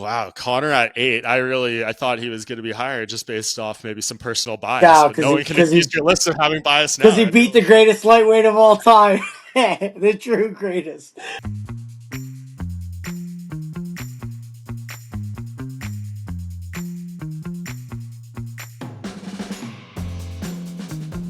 Wow, Conor at 8. I thought he was going to be higher just based off maybe some personal bias, No, but no one can accuse your list of having bias because now. he beat the Everyone loves greatest lightweight of all time, the true greatest.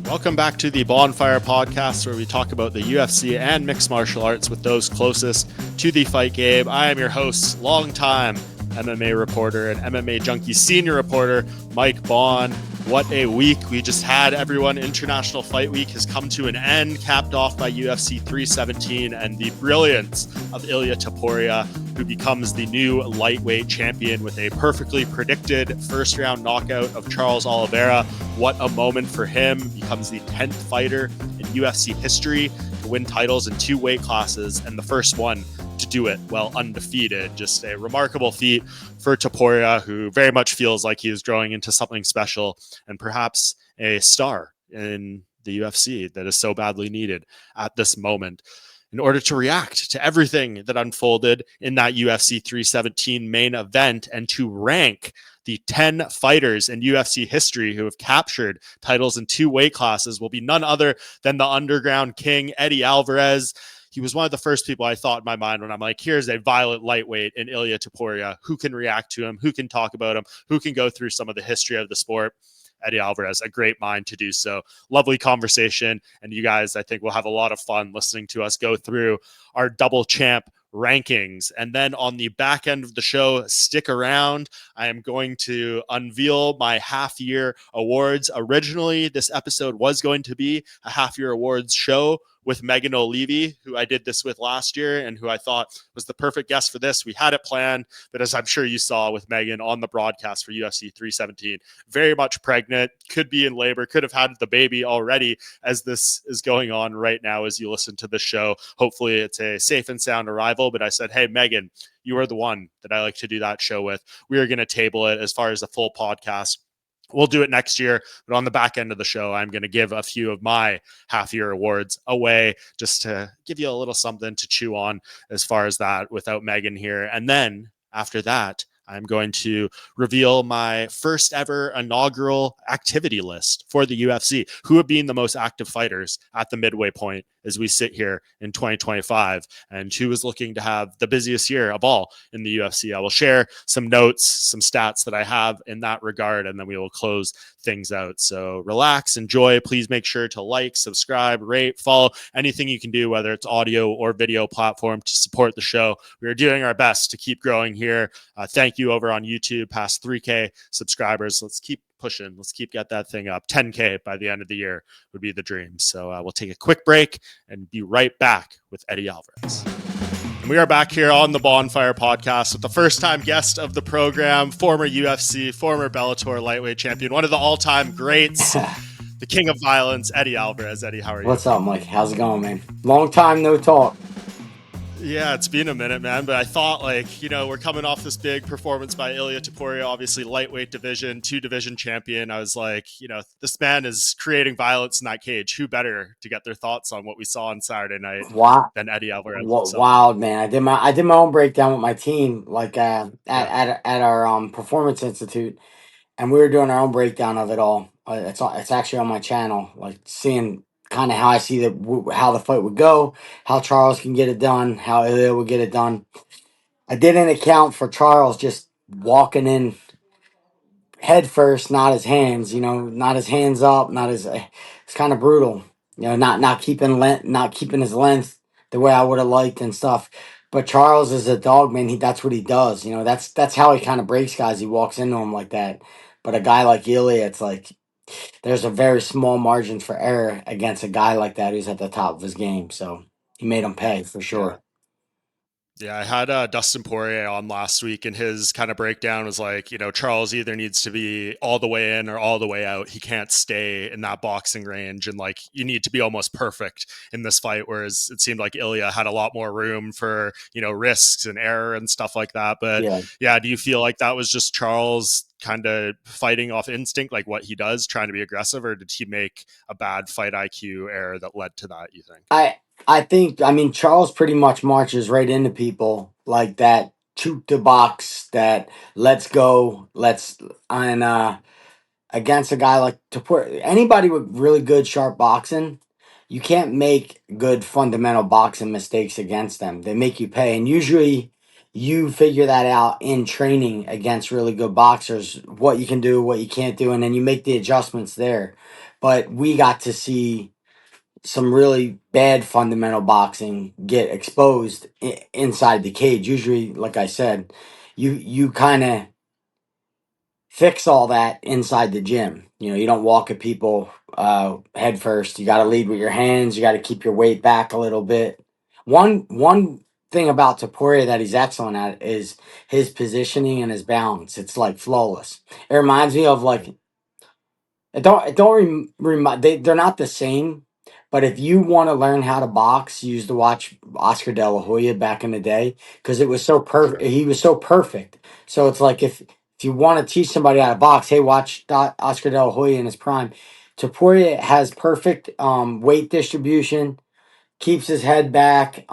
Welcome back to the Bohnfire podcast, where we talk about the UFC and mixed martial arts with those closest to the fight game. I am your host, longtime MMA reporter and MMA junkie senior reporter, Mike Bohn. What a week we just had, everyone. International Fight Week has come to an end, capped off by UFC 317 and the brilliance of Ilia Topuria, who becomes the new lightweight champion with a perfectly predicted first-round knockout of Charles Oliveira. What a moment for him. Becomes the 10th fighter in UFC history to win titles in 2 weight classes, and the first one to do it while undefeated. Just a remarkable feat for Topuria, who very much feels like he is growing into something special and perhaps a star in the UFC that is so badly needed at this moment. In order to react to everything that unfolded in that UFC 317 main event and to rank the 10 fighters in UFC history who have captured titles in 2 weight classes, will be none other than the underground king, Eddie Alvarez. He was one of the first people I thought in my mind when I'm like, here's a violent lightweight in Ilia Topuria. Who can react to him? Who can talk about him? Who can go through some of the history of the sport? Eddie Alvarez, a great mind to do so. Lovely conversation. And you guys, I think, will have a lot of fun listening to us go through our double champ rankings. And then on the back end of the show, stick around. I am going to unveil my half year awards. Originally, this episode was going to be a half year awards show with Megan O'Leary, who I did this with last year and who I thought was the perfect guest for this. We had it planned, but as I'm sure you saw with Megan on the broadcast for UFC 317, very much pregnant, could be in labor, could have had the baby already as this is going on right now as you listen to the show. Hopefully it's a safe and sound arrival, but I said, hey, Megan, you are the one that I like to do that show with. We are going to table it as far as the full podcast. We'll do it next year, but on the back end of the show, I'm going to give a few of my half-year awards away just to give you a little something to chew on as far as that without Megan here. And then after that, I'm going to reveal my first ever inaugural activity list for the UFC, who have been the most active fighters at the midway point as we sit here in 2025, and who is looking to have the busiest year of all in the UFC. I will share some notes, some stats that I have in that regard, and then we will close things out. So relax, enjoy. Please make sure to like, subscribe, rate, follow, anything you can do, whether it's audio or video platform, to support the show. We are doing our best to keep growing here. Thank you over on YouTube, past 3K subscribers. Let's keep pushing. Let's keep get that thing up. 10K by the end of the year would be the dream. So we'll take a quick break and be right back with Eddie Alvarez. And we are back here on the Bohnfire podcast with the first-time guest of the program, former UFC, former Bellator lightweight champion, one of the all-time greats, the king of violence, Eddie Alvarez. Eddie, how are you? What's up, Mike? How's it going, man? Long time no talk. Yeah, it's been a minute, man. But I thought, we're coming off this big performance by Ilia Topuria, obviously lightweight division, 2-division champion. I was like, this man is creating violence in that cage. Who better to get their thoughts on what we saw on Saturday night Wow, than Eddie Alvarez himself? wild, man. I did my own breakdown with my team, like Yeah. at our performance institute, and we were doing our own breakdown of it all. It's actually on my channel, like seeing kind of how I see how the fight would go, how Charles can get it done, how Ilya would get it done. I didn't account for Charles just walking in head first, not his hands. Not his hands up, not his. It's kind of brutal. Not keeping not keeping his length the way I would have liked and stuff. But Charles is a dog, man. That's what he does. That's how he kind of breaks guys. He walks into them like that. But a guy like Ilya, it's like there's a very small margin for error against a guy like that who's at the top of his game. So he made him pay for Yeah. sure. Yeah, I had Dustin Poirier on last week, and his kind of breakdown was like, Charles either needs to be all the way in or all the way out. He can't stay in that boxing range, and you need to be almost perfect in this fight. Whereas it seemed like Ilya had a lot more room for risks and error and stuff like that. But Yeah. yeah, do you feel like that was just Charles kind of fighting off instinct, like what he does, trying to be aggressive, or did he make a bad fight IQ error that led to that, you think? I I mean Charles pretty much marches right into people like that. shoot the box, that let's go, let's and against a guy like Topuria, anybody with really good sharp boxing, you can't make good fundamental boxing mistakes against them. They make you pay, and usually you figure that out in training against really good boxers, what you can do, what you can't do, and then you make the adjustments there. But we got to see some really bad fundamental boxing get exposed inside the cage. Usually, like I said, you kind of fix all that inside the gym. You know, you don't walk at people head first. You got to lead with your hands. You got to keep your weight back a little bit. One thing about Taporia that he's excellent at is his positioning and his balance. It's like flawless. It reminds me of like it don't they're not the same. But if you want to learn how to box, you used to watch Oscar De La Hoya back in the day because it was so perfect. He was so perfect. So it's like if you want to teach somebody how to box, hey, watch Oscar De La Hoya in his prime. Topuria has perfect weight distribution, keeps his head back.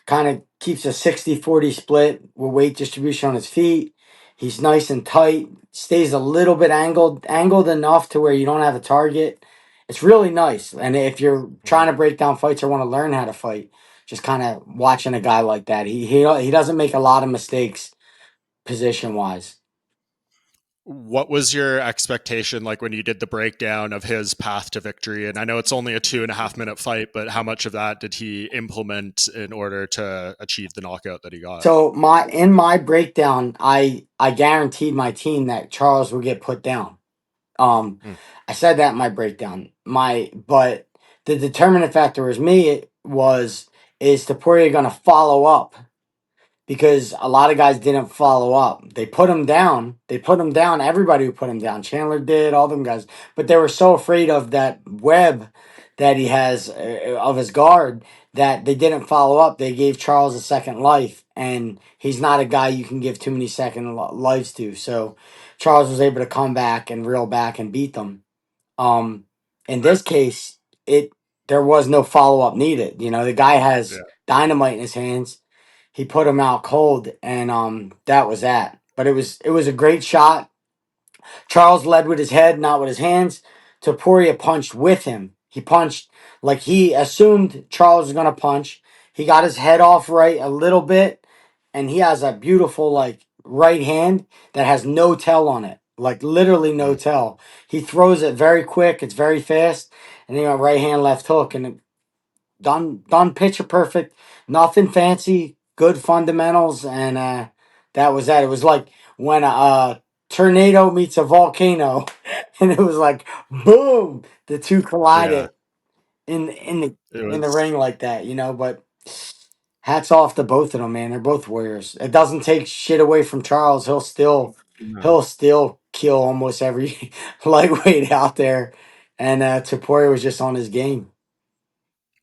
Kind of keeps a 60-40 split with weight distribution on his feet. He's nice and tight, stays a little bit angled enough to where you don't have a target. It's really nice. And if you're trying to break down fights or want to learn how to fight, just kind of watching a guy like that. He doesn't make a lot of mistakes position wise. What was your expectation like when you did the breakdown of his path to victory? And I know it's only a 2.5 minute fight, but how much of that did he implement in order to achieve the knockout that he got? So in my breakdown, I guaranteed my team that Charles would get put down. Um, Mm. I said that in my breakdown. But the determinant factor was me. It was is Taporia going to follow up? Because a lot of guys didn't follow up. They put him down. They put him down. Everybody who put him down, Chandler did, all them guys. But they were so afraid of that web that he has of his guard that they didn't follow up. They gave Charles a second life, and he's not a guy you can give too many second lives to. So Charles was able to come back and reel back and beat them. Um, in this case, it there was no follow up needed. You know, the guy Yeah. has dynamite in his hands. He put him out cold, and that was that. But it was a great shot. Charles led with his head, not with his hands. Topuria punched with him. He punched like he assumed Charles was gonna punch. He got his head off right a little bit, and he has a beautiful like right hand that has no tell on it, like literally no Mm. tell. He throws it very quick. It's very fast, and then right hand left hook, and done picture perfect. Nothing fancy. Good fundamentals, and that was that. It was like when a tornado meets a volcano, and it was like boom, the two Yeah. collided in the It in the was. ring like that, you know. But hats off to both of them, man. They're both warriors. It doesn't take shit away from Charles. No. He'll still kill almost every lightweight out there, and Taporia was just on his game.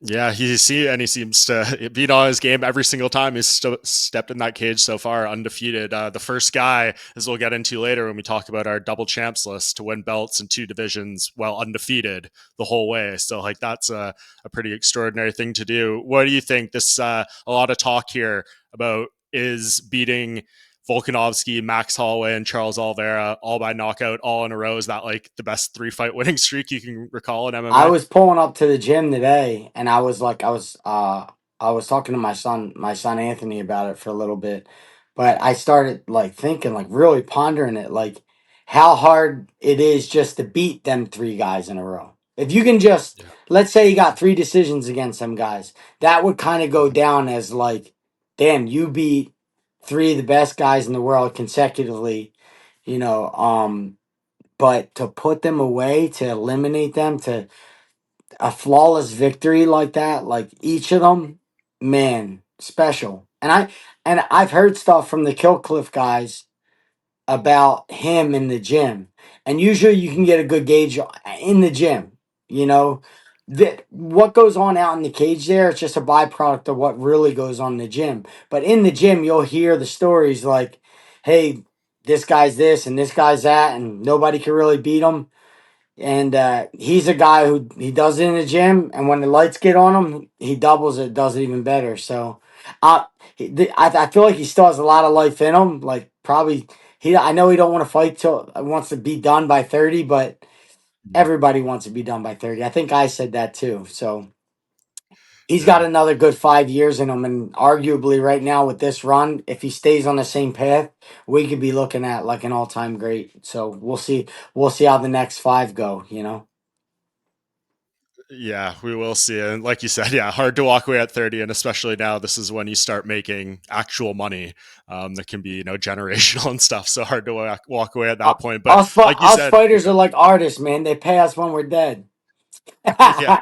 Yeah, he seems to beat on his game every single time he's stepped in that cage so far, undefeated. The first guy, as we'll get into later when we talk about our double champs list, to win belts in two divisions while undefeated the whole way. So, like, that's a pretty extraordinary thing to do. What do you think? This a lot of talk here about is beating Volkanovski, Max Holloway, and Charles Oliveira all by knockout, all in a row. Is that like the best 3 fight winning streak you can recall in I MMA? was pulling up to the gym today, and I was like, I was talking to my son Anthony about it for a little bit, but I started like thinking, like really pondering it, like how hard it is just to beat them three guys in a row. If you can just, Yeah. let's say you got three decisions against them guys, that would kind of go Mhm. down as like, damn, you beat three of the best guys in the world consecutively, you know. But to put them away, to eliminate them, to a flawless victory like that, like each of them, man, special. And I've heard stuff from the Kill Cliff guys about him in the gym, and usually you can get a good gauge in the gym. You know, that what goes on out in the cage there, it's just a byproduct of what really goes on in the gym. But in the gym, you'll hear the stories like, "Hey, this guy's this and this guy's that, and nobody can really beat him." And he's a guy who he does it in the gym, and when the lights get on him, he doubles it, does it even better. So, uh, I feel like he still has a lot of life in him. Like probably I know he don't want to fight till wants to be done by 30, but everybody wants to be done by 30. I think I said that too. So he's got Yeah. another good 5 years in him, and arguably right now with this run, if he stays on the same path, we could be looking at like an all-time great. So we'll see. We'll see how the next five go. You know. Yeah, we will see. And like you said, yeah, hard to walk away at 30. And especially now, this is when you start making actual money that can be, generational and stuff. So hard to walk away at that point. But like you Us said, fighters are like artists, man. They pay us when we're dead. yeah,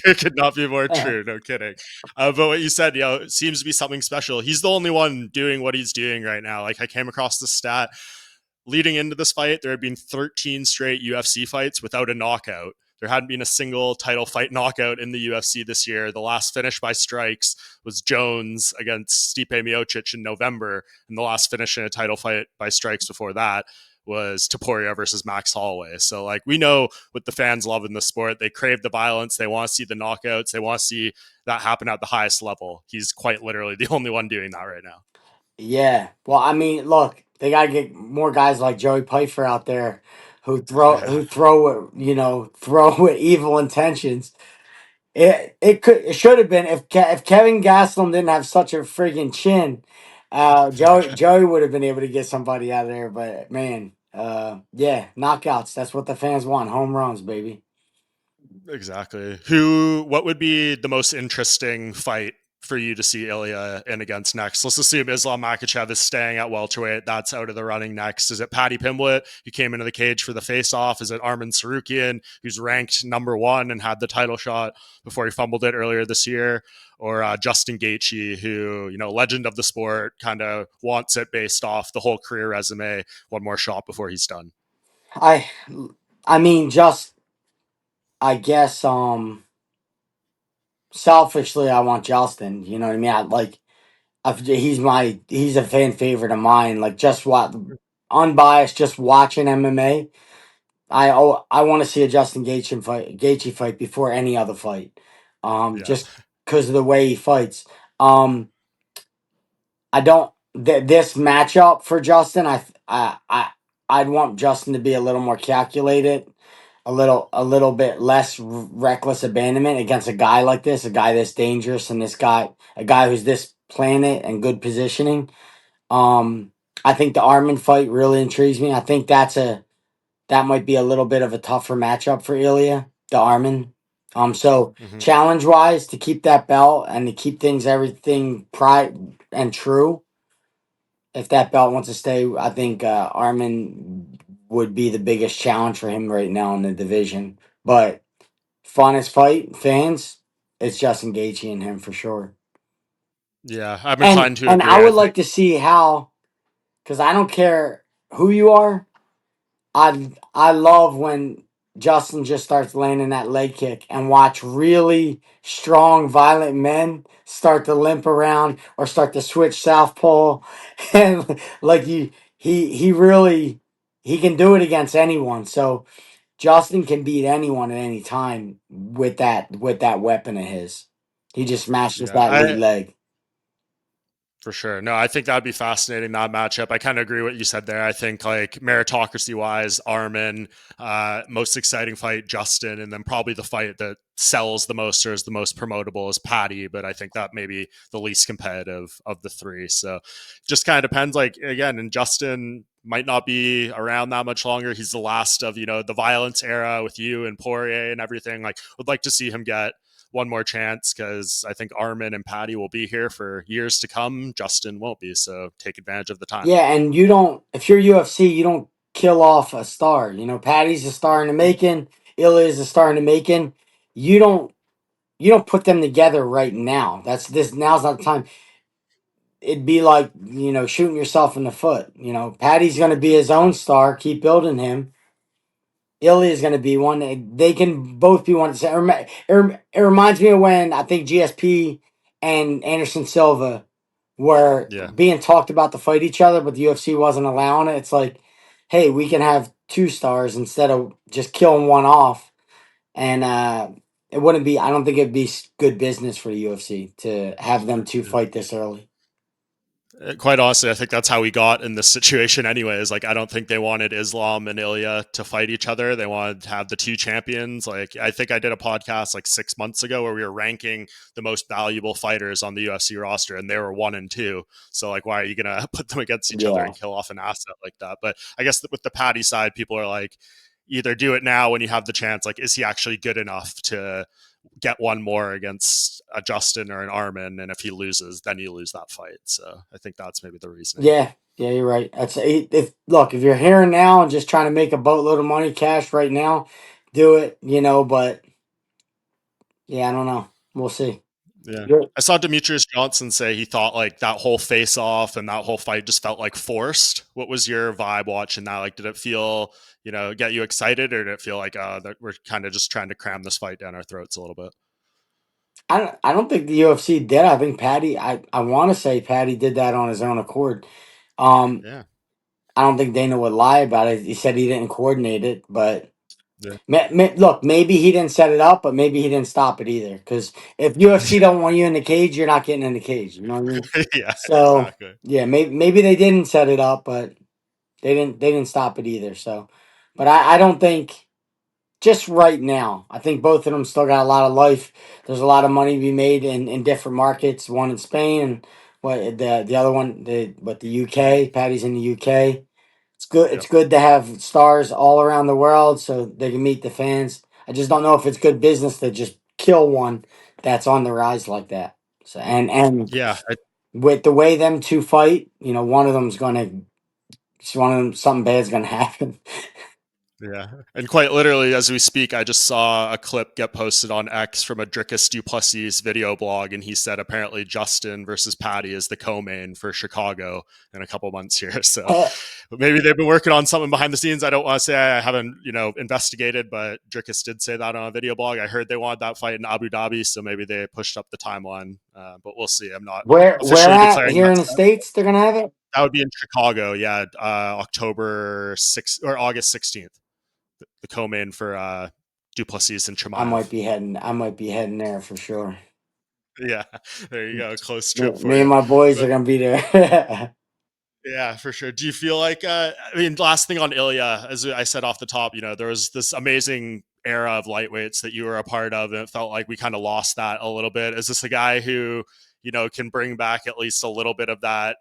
it could not be more true. No kidding. But what you said, it seems to be something special. He's the only one doing what he's doing right now. Like I came across the stat leading into this fight, there had been 13 straight UFC fights without a knockout. There hadn't been a single title fight knockout in the UFC this year. The last finish by strikes was Jones against Stipe Miocic in November, and the last finish in a title fight by strikes before that was Topuria versus Max Holloway. So, like, we know what the fans love in the sport. They crave the violence. They want to see the knockouts. They want to see that happen at the highest level. He's quite literally the only one doing that right now. Yeah. Well, I mean, look, they gotta get more guys like Joey Pfeiffer out there Yeah, who throw with evil intentions. It should have been if Kevin Gastelum didn't have such a friggin' chin, Joey would have been able to get somebody out of there. But man, yeah, knockouts. That's what the fans want. Home runs, baby. exactly. What would be the most interesting fight for you to see Ilia in against next? Let's assume Islam Makhachev is staying at welterweight. That's out of the running next. Is it Paddy Pimblett, who came into the cage for the face-off? Is it Arman Sarukian, who's ranked number one and had the title shot before he fumbled it earlier this year? Or Justin Gaethje, who, legend of the sport, kind of wants it based off the whole career resume, one more shot before he's done? I I mean, just I guess selfishly, I want Justin. You know what I mean? He's a fan favorite of mine. Like just what unbiased, just watching MMA. I want to see a Justin Gaethje fight before any other fight. Yeah. Just because of the way he fights. Um, I don't this matchup for Justin. I'd want Justin to be a little more calculated, a little bit less reckless abandonment against a guy like this, a guy this dangerous, and a guy who's this planet and good positioning. Um, I think the Armin fight really intrigues me. I think that might be a little bit of a tougher matchup for Ilya, the Armin. So Mhm. challenge wise, to keep that belt and to keep everything pride and true. If that belt wants to stay, I think Armin would be the biggest challenge for him right now in the division. But funnest fight, fans, it's Justin Gaethje and him for sure. Yeah, I'm And inclined to and I agree. I would think like to see how, because I don't care who you are. I love when Justin just starts landing that leg kick and watch really strong, violent men start to limp around or start to switch southpaw, and like he really he can do it against anyone. So Justin can beat anyone at any time with that weapon of his. He just smashes yeah, that lead I leg. for sure. No, I think that'd be fascinating, that matchup. I kind of agree what you said there. I think like meritocracy wise, Armin, most exciting fight, Justin, and then probably the fight that sells the most or is the most promotable is Patty. But I think that may be the least competitive of the three. So just kind of depends. Like again, and Justin might not be around that much longer. He's the last of, the violence era with you and Poirier and everything. Like would like to see him get one more chance because I think Armin and Patty will be here for years to come. Justin won't be, so take advantage of the time. Yeah, and you don't if you're UFC, you don't kill off a star. You know, Patty's a star in the making, Ilya is a star in the making. You don't you don't put them together right now. Now's not the time. It'd be like, shooting yourself in the foot. Patty's gonna be his own star, keep building him. Ilya is gonna be one. They can both be one. It reminds me of when I think GSP and Anderson Silva were Yeah. being talked about to fight each other, but the UFC wasn't allowing it. It's like, hey, we can have two stars instead of just killing one off. And it wouldn't be. I don't think it'd be good business for the UFC to have them two fight this early. Quite honestly, I think that's how we got in this situation anyways. Like, I don't think they wanted Islam and Ilya to fight each other. They wanted to have the two champions. Like, I think I did a podcast like 6 months ago where we were ranking the most valuable fighters on the UFC roster, and they were 1 and 2. So, like, why are you going to put them against each other Yeah. and kill off an asset like that? But I guess with the Patty side, people are like, either do it now when you have the chance. Like, is he actually good enough to get one more against a Justin or an Armin, and if he loses, then you lose that fight. So I think that's maybe the reasoning. Yeah, yeah, you're right. That's if look, if you're here now and just trying to make a boatload of money cash right now, do it. But yeah, I don't know. We'll see. Yeah. You're, I saw Demetrius Johnson say he thought like that whole face off and that whole fight just felt like forced. What was your vibe watching that? Like, did it feel, get you excited, or did it feel like that we're kind of just trying to cram this fight down our throats a little bit? I don't think the UFC did. I think Patty. I want to say Patty did that on his own accord. Um, Yeah. I don't think Dana would lie about it. He said he didn't coordinate it, but Yeah. look, maybe he didn't set it up, but maybe he didn't stop it either. Because if UFC don't want you in the cage, you're not getting in the cage. You know what I mean? Yeah, So exactly. yeah, maybe they didn't set it up, but they didn't stop it either. So, but I don't think just right now. I think both of them still got a lot of life. There's a lot of money to be made in different markets. One in Spain and the other one the UK. Patty's in the UK. It's good. It's Yep. good to have stars all around the world so they can meet the fans. I just don't know if it's good business to just kill one that's on the rise like that. So and Yeah. with the way them two fight, one of them something bad's gonna happen. Yeah. And quite literally, as we speak, I just saw a clip get posted on X from a Dricus Duplessis video blog, and he said apparently Justin versus Patty is the co-main for Chicago in a couple months here. So maybe they've been working on something behind the scenes. I don't want to say I haven't, investigated, but Dricus did say that on a video blog. I heard they wanted that fight in Abu Dhabi, so maybe they pushed up the timeline. But we'll see. I'm not Where officially at declaring here that. in the States they're gonna have it? That would be in Chicago. Yeah. October 6th or August 16th, the co-main for Duplessis and Chimaev. I might be heading there for sure. Yeah, there you go, close Me, trip for me and you. my boys are But gonna be there. yeah, for sure. Do you feel like? I mean, last thing on Ilya, as I said off the top, there was this amazing era of lightweights that you were a part of, and it felt like we kind of lost that a little bit. Is this a guy who can bring back at least a little bit of that,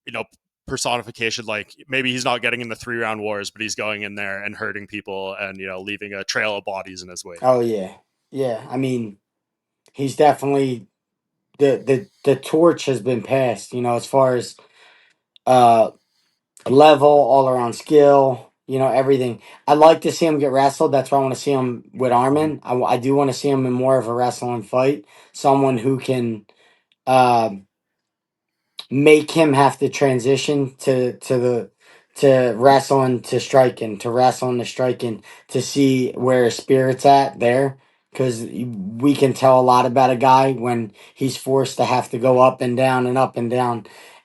you know, personification? Like maybe he's not getting in the 3 round wars, but he's going in there and hurting people and leaving a trail of bodies in his wake. Oh yeah, yeah. I mean, he's definitely the torch has been passed. As far as uh level, all around skill. Everything. I'd like to see him get wrestled. That's why I want to see him with Mhm. Armin. I do want to see him in more of a wrestling fight. Someone who can. Um make him have to transition to wrestling to striking to wrestling to striking to see where his spirit's at there because we can tell a lot about a guy when he's forced to have to go up and down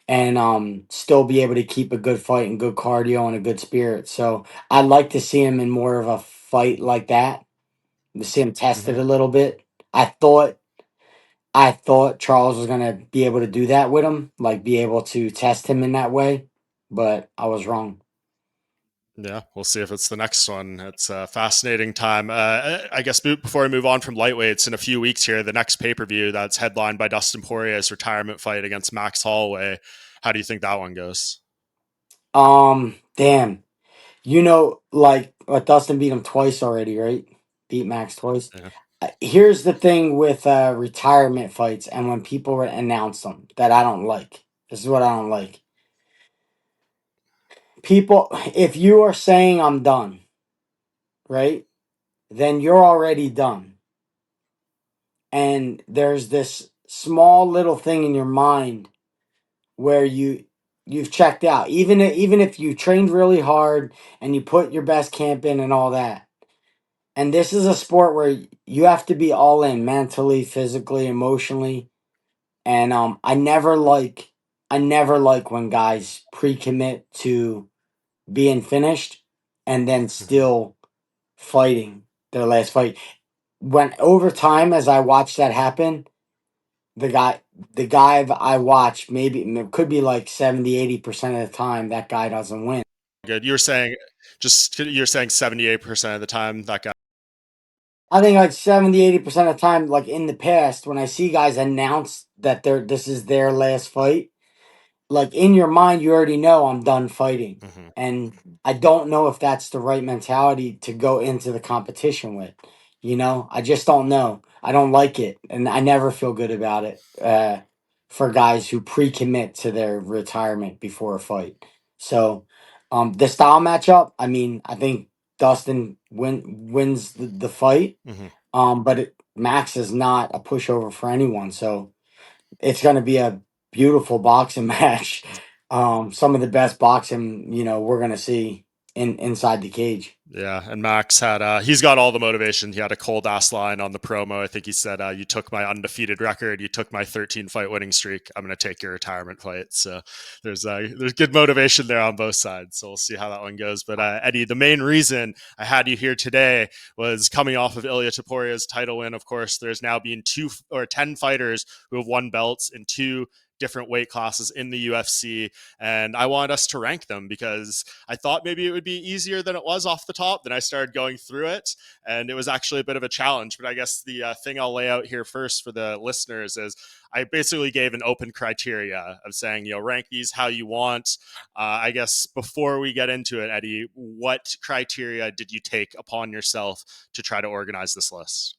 and still be able to keep a good fight and good cardio and a good spirit. So I'd like to see him in more of a fight like that, to see him tested Mhm. a little bit. I thought Charles was gonna be able to do that with him, like be able to test him in that way, but I was wrong. Yeah, we'll see if it's the next one. It's a fascinating time. I guess before I move on from lightweights, in a few weeks here, the next pay per view that's headlined by Dustin Poirier's retirement fight against Max Holloway. How do you think that one goes? Damn, like Dustin beat him twice already, right? Beat Max twice. Yeah. Here's the thing with retirement fights and when people announce them that I don't like. This is what I don't like. People, if you are saying I'm done, right, then you're already done. And there's this small little thing in your mind where you've checked out even if you trained really hard and you put your best camp in and all that, and this is a sport where you have to be all in mentally, physically, emotionally. And I never like when guys pre-commit to being finished and then Mhm. still fighting their last fight. when over time, as I watched that happen, the guy the guy that I watch, maybe it could be like 70-80% of the time that guy doesn't win. Good. You're saying 78% of the time that guy. I think like 70-80% of the time, like in the past, when I see guys announce that this is their last fight, like in your mind you already know I'm done fighting. Mhm. And I don't know if that's the right mentality to go into the competition with. I just don't know. I don't like it, and I never feel good about it, for guys who pre-commit to their retirement before a fight. So the style matchup, I mean, I think Dustin wins the fight. Mhm. But Max is not a pushover for anyone, so it's going to be a beautiful boxing match. Some of the best boxing, we're going to see inside the cage. Yeah, and Max had he's got all the motivation. He had a cold ass line on the promo. I think he said, "You took my undefeated record. You took my 13 fight winning streak. I'm going to take your retirement fight." So there's good motivation there on both sides. So we'll see how that one goes. But Eddie, the main reason I had you here today was coming off of Ilia Topuria's title win. Of course, there's now been 10 fighters who have won belts in two different weight classes in the UFC, and I wanted us to rank them because I thought maybe it would be easier than it was off the top. Then I started going through it, and it was actually a bit of a challenge. But I guess the thing I'll lay out here first for the listeners is I basically gave an open criteria of saying, rank these how you want. I guess before we get into it, Eddie, what criteria did you take upon yourself to try to organize this list?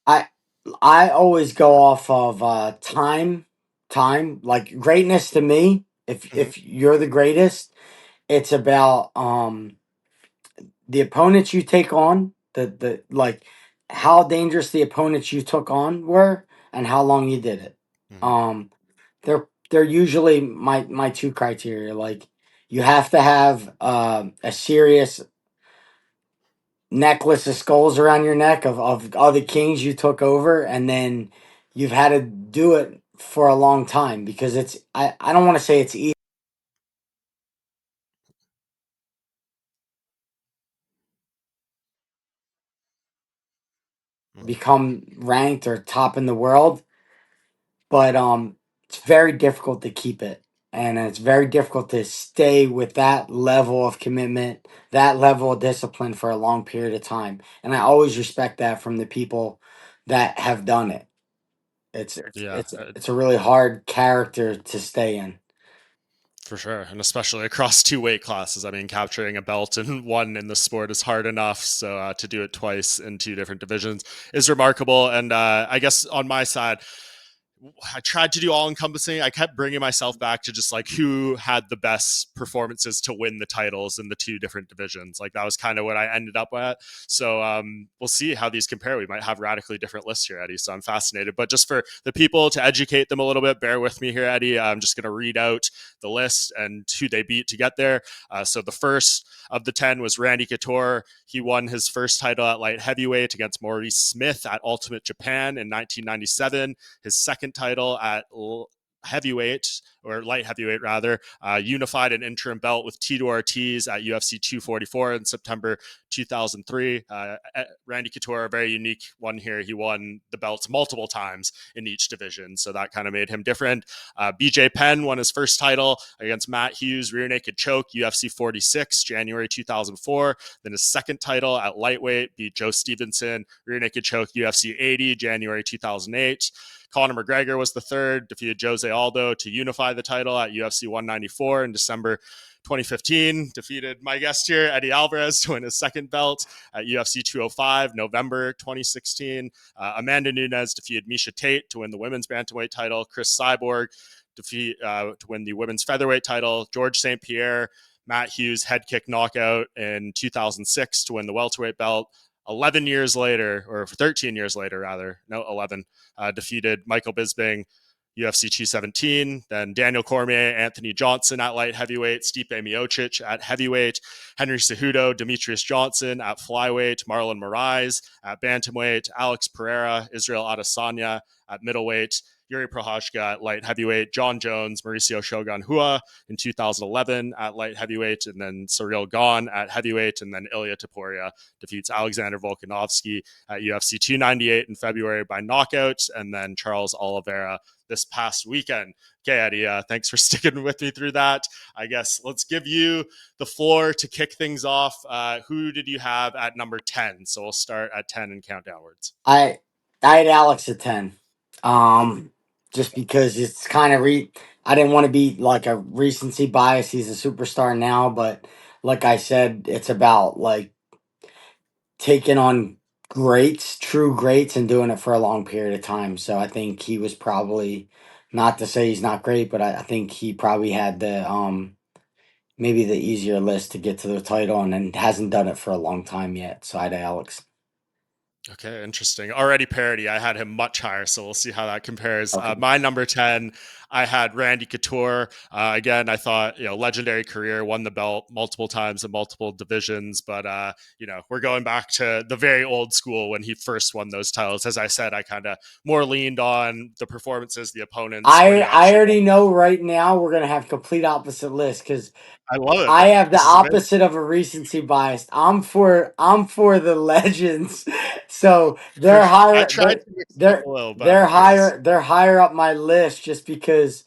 I I always go off of time, like greatness to me. If Mm-hmm. if you're the greatest, it's about the opponents you take on, the like how dangerous the opponents you took on were, and how long you did it. Mm-hmm. Um, they're usually my two criteria. Like you have to have a serious necklace of skulls around your neck of all the kings you took over, and then you've had to do it for a long time because I don't want to say it's easy to become ranked or top in the world, but it's very difficult to keep it, and it's very difficult to stay with that level of commitment, that level of discipline for a long period of time. And I always respect that from the people that have done it. it's it's Yeah, it's, it's a really hard character to stay in. for sure. And especially across two weight classes. I mean, capturing a belt in one in the sport is hard enough. So to do it twice in two different divisions is remarkable. And I guess on my side, I tried to do all encompassing. I kept bringing myself back to just like who had the best performances to win the titles in the two different divisions. Like that was kind of what I ended up at. So we'll see how these compare. We might have radically different lists here, Eddie. So I'm fascinated. But just for the people to educate them a little bit, bear with me here, Eddie. I'm just going to read out the list and who they beat to get there. So the first of the 10 was Randy Couture. He won his first title at light heavyweight against Maurice Smith at Ultimate Japan in 1997. His second title at heavyweight or light heavyweight rather, unified an interim belt with Tito Ortiz at UFC 244 in September 2003. Randy Couture, a very unique one here. He won the belts multiple times in each division, so that kind of made him different. BJ Penn won his first title against Matt Hughes, rear naked choke, UFC 46, January 2004. Then his second title at lightweight beat Joe Stevenson, rear naked choke, UFC 80, January 2008. Conor McGregor was the third, defeated Jose Aldo to unify the title at UFC 194 in December 2015. Defeated my guest here, Eddie Alvarez, to win his second belt at UFC 205, November 2016. Amanda Nunes defeated Miesha Tate to win the women's bantamweight title. Chris Cyborg to win the women's featherweight title. George St. Pierre, Matt Hughes head kick knockout in 2006 to win the welterweight belt. 11 years later, or 13 years later, rather, no, 11, defeated Michael Bisping, UFC 217. Then Daniel Cormier, Anthony Johnson at light heavyweight, Stipe Miocic at heavyweight, Henry Cejudo, Demetrius Johnson at flyweight, Marlon Moraes at bantamweight, Alex Pereira, Israel Adesanya at middleweight. Yuri Prohashka at light heavyweight, John Jones, Mauricio Shogun Hua in 2011 at light heavyweight, and then Cyril Gane at heavyweight, and then Ilia Topuria defeats Alexander Volkanovski at UFC 298 in February by knockout, and then Charles Oliveira this past weekend. Okay, Eddie, thanks for sticking with me through that. I guess let's give you the floor to kick things off. Who did you have at number 10? So we'll start at 10 and count downwards. I had Alex at 10. Just because it's kind of I didn't want to be like a recency bias. He's a superstar now, but like I said, it's about like taking on greats, true greats, and doing it for a long period of time. So I think he was probably, not to say he's not great, but I think he probably had the maybe the easier list to get to the title, and then hasn't done it for a long time yet. So I had Alex. Okay, interesting. Already parity. I had him much higher, so we'll see how that compares. Okay. My number 10, I had Randy Couture. Again, I thought, legendary career, won the belt multiple times in multiple divisions, but, we're going back to the very old school when he first won those titles. As I said, I kind of more leaned on the performances, the opponents. I already know right now we're gonna have complete opposite lists because I love it, I man. have the This is amazing. opposite of a recency bias. I'm for the legends. So I tried to mix it up a little, but they're higher up my list just because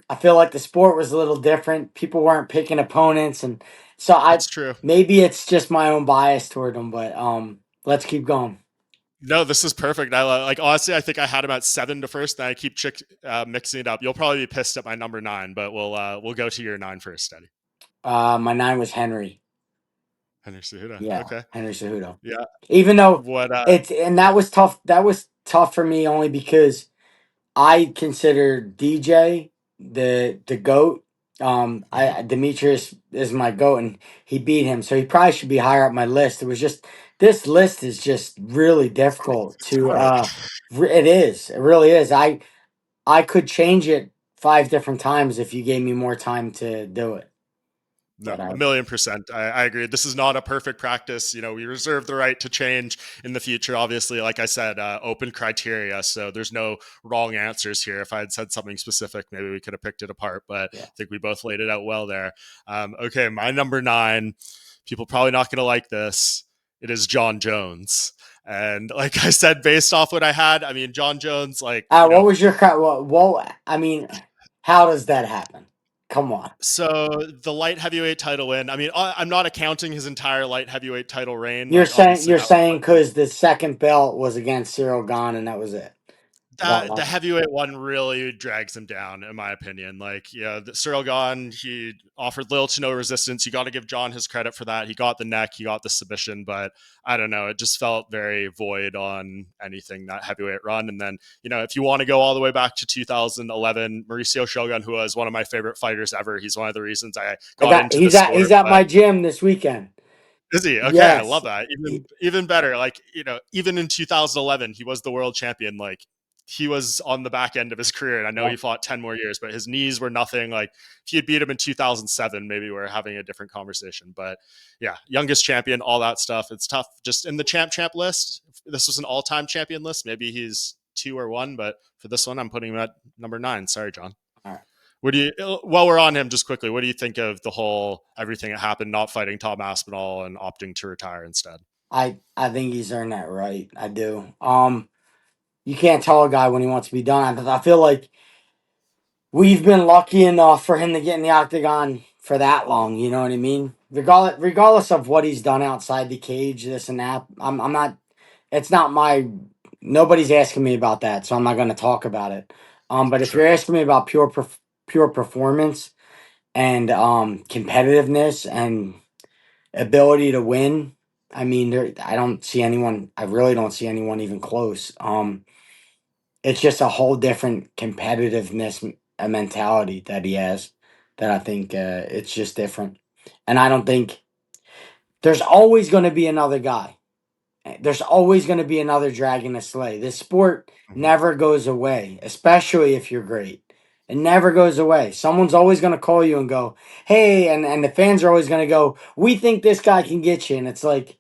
I feel like the sport was a little different. People weren't picking opponents, and so I it's true. maybe it's just my own bias toward them, but let's keep going. No, this is perfect. Like honestly, I think I had him at 7 to first, and I keep mixing it up. You'll probably be pissed at my number 9, but we'll go to your 9 first, Eddie. My 9 was Henry. Henry Cejudo. Yeah, Okay. Henry Cejudo. Yeah. Even though What? that was tough. That was tough for me only because I consider DJ the goat. Mhm. I Demetrius is my goat, and he beat him, so he probably should be higher up my list. It was just this list is just really difficult It's to. hard. It is. It really is. I could change it 5 different times if you gave me more time to do it. No, But a million percent. I agree. This is not a perfect practice. We reserve the right to change in the future. Obviously, like I said, open criteria. So there's no wrong answers here. If I had said something specific, maybe we could have picked it apart. But yeah, I think we both laid it out well there. Okay, my number 9. People probably not going to like this. It is John Jones. And like I said, based off what I had, I mean, John Jones, like, what was your I mean, how does that happen? Come on. so the light heavyweight title win. I mean, I'm not accounting his entire light heavyweight title reign. You're Like, saying obviously, you're that was saying because the second belt was against Cyril Gane and that was it. That the one. heavyweight one really drags him down, in my opinion. Like, the Cyril Gane, he offered little to no resistance. You got to give John his credit for that. He got the neck, he got the submission, but I don't know. It just felt very void on anything that heavyweight run. And then, if you want to go all the way back to 2011, Mauricio Shogun, who was one of my favorite fighters ever, he's one of the reasons I got into the He's sport. at But my gym this weekend. is he? Okay, I love Yes. that. Even better. Like, even in 2011, he was the world champion. Like, he was on the back end of his career, and I know Yeah. he fought 10 more years, but his knees were nothing. Like, if you had beat him in 2007, maybe we're having a different conversation. But yeah, youngest champion, all that stuff. It's tough. Just in the champ list, if this was an all-time champion list, maybe he's 2 or 1, but for this one, I'm putting him at number 9. Sorry, John. All right. What do you? While we're on him, just quickly, what do you think of the whole everything that happened, not fighting Tom Aspinall and opting to retire instead? I think he's earned that right. I do. You can't tell a guy when he wants to be done. I feel like we've been lucky enough for him to get in the octagon for that long. You know what I mean? Regardless of what he's done outside the cage, this and that. I'm not. It's not my. Nobody's asking me about that, so I'm not going to talk about it. But if you're Sure. asking me about pure performance and competitiveness and ability to win, I mean, I don't see anyone. I really don't see anyone even close. It's just a whole different competitiveness mentality that he has that I think it's just different. And I don't think there's always going to be another guy. There's always going to be another dragon to slay. This sport Mhm. never goes away, especially if you're great. It never goes away. Someone's always going to call you and go, hey, and the fans are always going to go, we think this guy can get you. And it's like,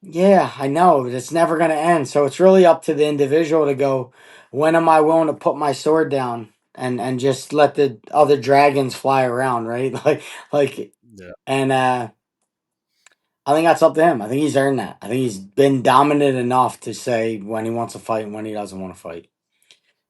yeah, I know, but it's never going to end. So it's really up to the individual to go, when am I willing to put my sword down and just let the other dragons fly around, right? Like, Yeah. and I think that's up to him. I think he's earned that. I think he's been dominant enough to say when he wants to fight and when he doesn't want to fight.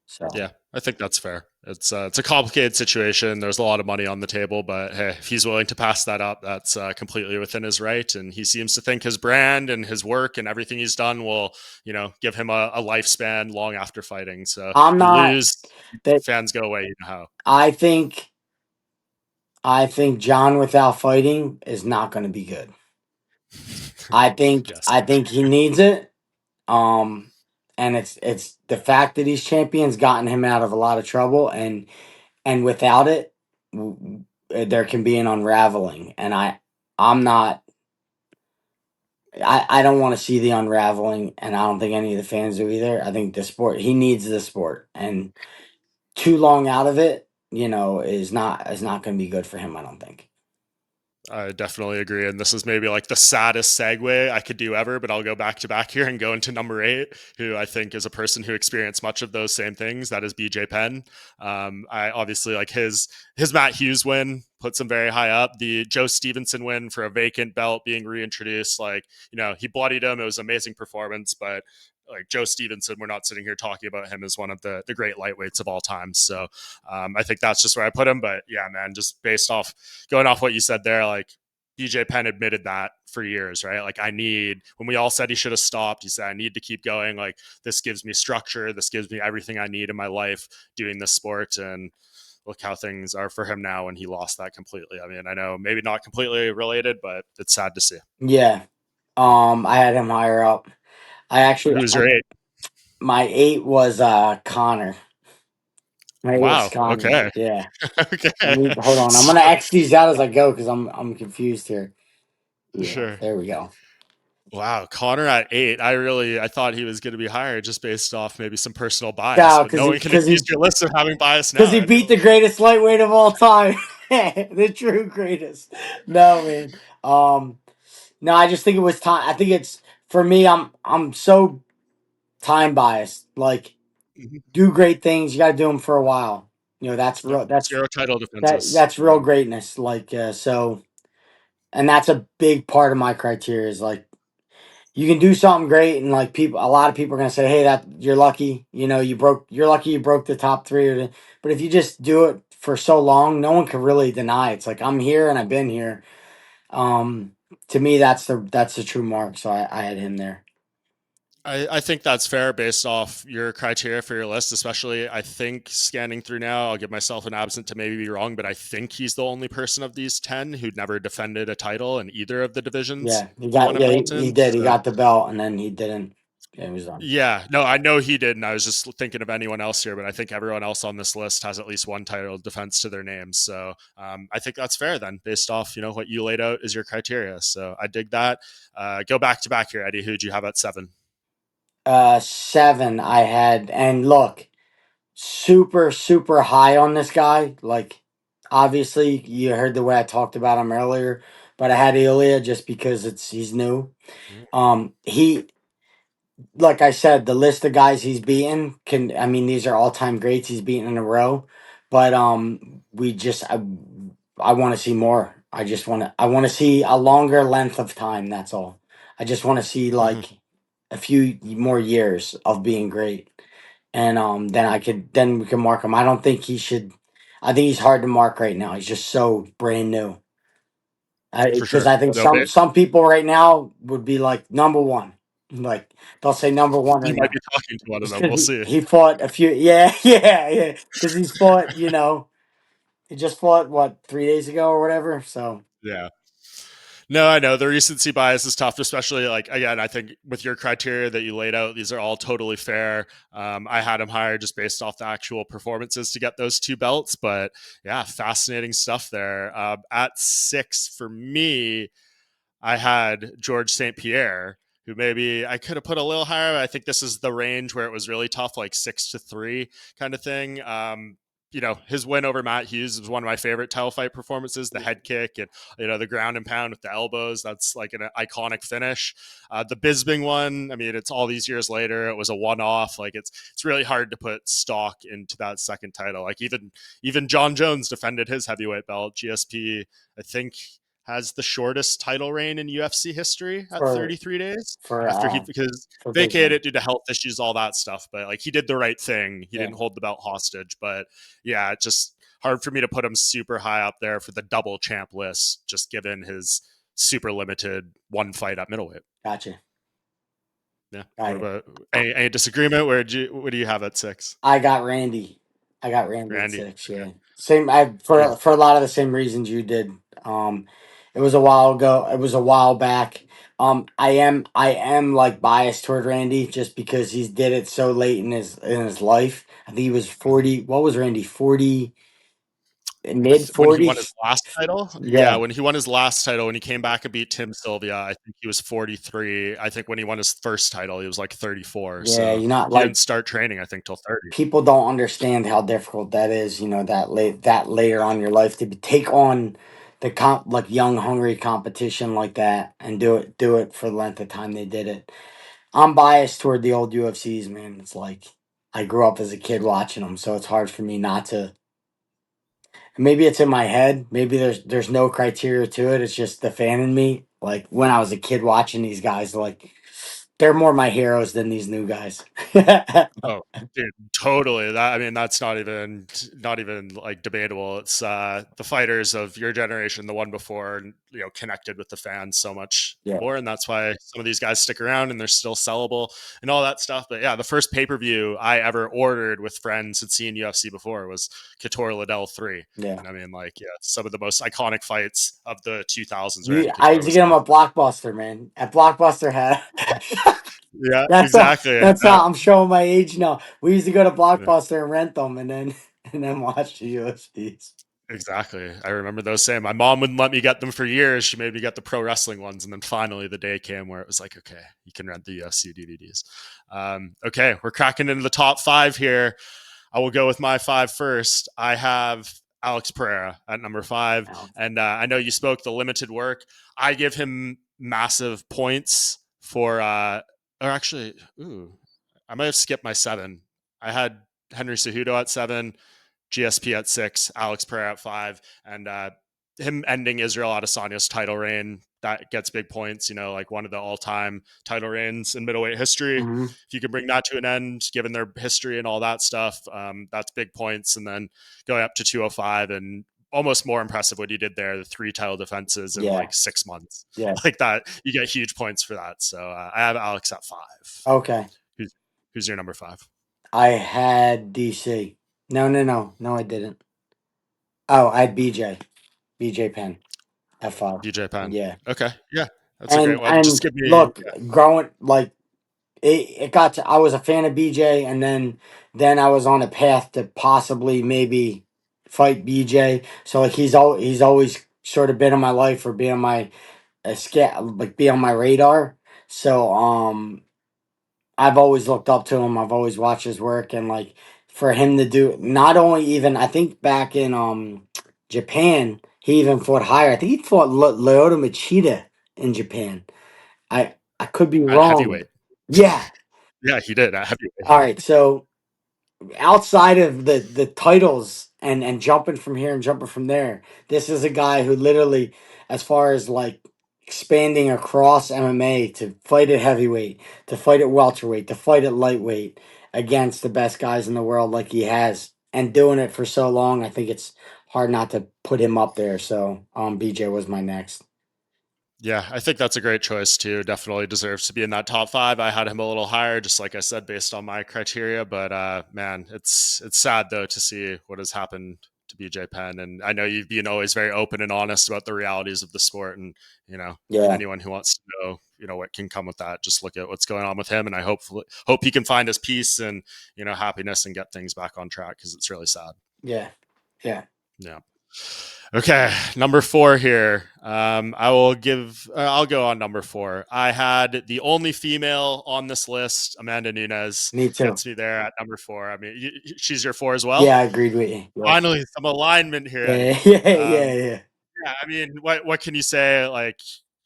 So Yeah, I think that's fair. It's a complicated situation. There's a lot of money on the table, but hey, if he's willing to pass that up, that's completely within his right. And he seems to think his brand and his work and everything he's done will, give him a lifespan long after fighting. So I'm you not lose, that. fans go away. You know how. I think I think John without fighting is not going to be good. Yes. I think he needs it. Um, and it's the fact that he's champion's gotten him out of a lot of trouble, and without it, there can be an unraveling. And I'm not. I don't want to see the unraveling, and I don't think any of the fans do either. I think the sport he needs the sport, and too long out of it, is not going to be good for him. I don't think. I definitely agree. And this is maybe like the saddest segue I could do ever, but I'll go back to back here and go into number 8, who I think is a person who experienced much of those same things. That is BJ Penn. I obviously like his Matt Hughes win puts him very high up. The Joe Stevenson win for a vacant belt being reintroduced, he bloodied him. It was an amazing performance, but like Joe Stevenson, we're not sitting here talking about him as one of the great lightweights of all time. So I think that's just where I put him. But yeah, man, just based off going off what you said there, like BJ Penn admitted that for years, right? Like when we all said he should have stopped, he said, I need to keep going. Like this gives me structure. This gives me everything I need in my life doing this sport. And look how things are for him now when he lost that completely. I mean, I know maybe not completely related, but it's sad to see. Yeah. I had him higher up. I actually Who's your 8? my 8 was Connor. My 8 was Wow. Connor. Okay. Yeah. Okay. Hold on. I'm So, gonna X these out as I go because I'm confused here. Yeah. sure. There we go. Wow, Conor at 8. I thought he was going to be higher just based off maybe some personal bias, No, but no one can accuse your list of having bias because now. he beat the Everyone, greatest lightweight of all time, the true greatest. No man. Um. No, I just think it was time. I think it's for me. I'm so time biased. Like Mhm. do great things. You got to do them for a while. That's Yep, real. That's 0 title defenses. that's real greatness. Like so, and that's a big part of my criteria. Is like you can do something great, and like a lot of people are gonna say, "Hey, that you're lucky." You're lucky you broke the top three. But if you just do it for so long, no one can really deny it. It's like I'm here and I've been here. Um, to me, that's the true mark. So I had him there. I think that's fair based off your criteria for your list, especially I think scanning through now, I'll give myself an absent to maybe be wrong, but I think he's the only person of these 10 who'd never defended a title in either of the divisions Yeah, he won a belt he in. did. He So got the belt, and then he didn't. Yeah, he was done. yeah, no, I know he did, and I was just thinking of anyone else here, but I think everyone else on this list has at least one title defense to their names. So I think that's fair then, based off what you laid out as your criteria. So I dig that. Go back to back here, Eddie. Who'd you have at 7? 7 I had, and look, super super high on this guy. Like, obviously, you heard the way I talked about him earlier, but I had Ilya just because he's new. He like I said, the list of guys he's beaten I mean, these are all time greats he's beaten in a row, but I want to see more. I want to see a longer length of time. That's all. I just want to see Mm-hmm. like a few more years of being great, and then we can mark him. I don't think he should. I think he's hard to mark right now. He's just so brand new. For Because sure. I think No, some people right now would be like number one, like they'll say number one you right might now, be talking to one of just them. because We'll see. he fought a few, yeah, yeah, because he's fought, he just fought what 3 days ago or whatever. So Yeah. No, I know the recency bias is tough, especially like again. I think with your criteria that you laid out, these are all totally fair. I had him higher just based off the actual performances to get those 2 belts, but yeah, fascinating stuff there. At 6 for me, I had George St. Pierre, who maybe I could have put a little higher. But I think this is the range where it was really tough, like 6 to 3 kind of thing. his win over Matt Hughes was one of my favorite title fight performances. The head kick and the ground and pound with the elbows. That's like an iconic finish. The Bisping one, I mean, it's all these years later. It was a one-off. Like it's really hard to put stock into that second title. Like even John Jones defended his heavyweight belt. GSP, I think, has the shortest title reign in UFC history at for 33 days for after uh because for vacated Bisping. it due to health issues, all that stuff. But like he did the right thing. He Yeah, didn't hold the belt hostage. But yeah, it's just hard for me to put him super high up there for the double champ list, just given his super limited one fight at middleweight. gotcha. Yeah. What I about any disagreement? What do you have at 6? I got Randy. I got Randy at Randy. 6. Okay. Yeah, same. I Yeah. for a lot of the same reasons you did. Um, it was a while ago. It was a while back. I am like biased toward Randy just because he's did it so late in his life. I think he was Mhm. 40. What was Randy? 40, mid When he won his 40s. last title, yeah, Yeah, when he won his last title, when he came back and beat Tim Sylvia, I think he was 43. I think when he won his first title, he was like 34. yeah. So You're not he like didn't start training, I think, till 30. people don't understand how difficult that is. That later on in your life to take on the like young hungry competition like that and do it for the length of time they did it. I'm biased toward the old UFCs, man. It's like I grew up as a kid watching them, so it's hard for me not to. Maybe it's in my head. Maybe there's no criteria to it. It's just the fan in me. Like when I was a kid watching these guys, like they're more my heroes than these new guys. Oh, dude, totally. I mean, that's not even like debatable. It's the fighters of your generation, the one before, connected with the fans so much Yeah, more, and that's why some of these guys stick around and they're still sellable and all that stuff. But yeah, the first pay-per-view I ever ordered with friends had seen UFC before was Couture Liddell 3. yeah. And I mean, like, yeah, some of the most iconic fights of the 2000s, right? I Couture used to was get them amazing. at Blockbuster, man. At Blockbuster had. Yeah, that's how. exactly. That's how I'm showing my age now. We used to go to Yeah. Blockbuster and rent them, and then watch the UFCs. Exactly. I remember those saying my mom wouldn't let me get them for years. She made me get the pro wrestling ones. And then finally the day came where it was like, okay, you can rent the UFC DVDs. Okay, we're cracking into the top 5 here. I will go with my 5 first. I have Alex Pereira at number 5. Now, And I know you spoke the limited work. I give him massive points for, or actually, I might have skipped my 7. I had Henry Cejudo at 7. GSP at 6, Alex Pereira at 5, and him ending Israel Adesanya's title reign, that gets big points. Like one of the all-time title reigns in middleweight history. hmm If you can bring that to an end, given their history and all that stuff, that's big points. And then going up to 205 and almost more impressive what he did there, the 3 title defenses in yeah, like 6 months. yeah. Like that, you get huge points for that. So I have Alex at 5. Okay. Who's your number 5? I had DC. No, no, no, no. I didn't. Oh, I had BJ Penn at 5. BJ Penn. Yeah, Okay, yeah, that's a great one. Just and give me look, growing like it got to. I was a fan of BJ, and then I was on a path to possibly maybe fight BJ. So like he's always sort of been in my life or be on my like be on my radar. So I've always looked up to him. I've always watched his work, and like for him to do not only even I think back in Japan he even fought higher. I think he fought Lyoto Machida in Japan. I could be at wrong. heavyweight. Yeah. Yeah, he did at All heavyweight. right. So outside of the titles and jumping from here and jumping from there, this is a guy who literally, as far as like expanding across MMA to fight at heavyweight, to fight at welterweight, to fight at lightweight against the best guys in the world, like he has, and doing it for so long, I think it's hard not to put him up there. So, BJ was my next. Yeah, I think that's a great choice too. Definitely deserves to be in that top 5. I had him a little higher, just like I said, based on my criteria. But man, it's sad though to see what has happened to BJ Penn. And I know you've been always very open and honest about the realities of the sport. And Yeah, anyone who wants to know, what can come with that, just look at what's going on with him. And I hope he can find his peace and happiness and get things back on track because it's really sad. yeah, yeah. Yeah. Okay, number 4 here. I'll go on number 4. I had the only female on this list, Amanda Nunes, Me too. gets me there at number 4. I mean, she's your 4 as well. Yeah, I agreed with you. Yes. Finally, some alignment here, Eddie. Yeah, yeah, yeah, Um, yeah. yeah, I mean, what can you say? Like,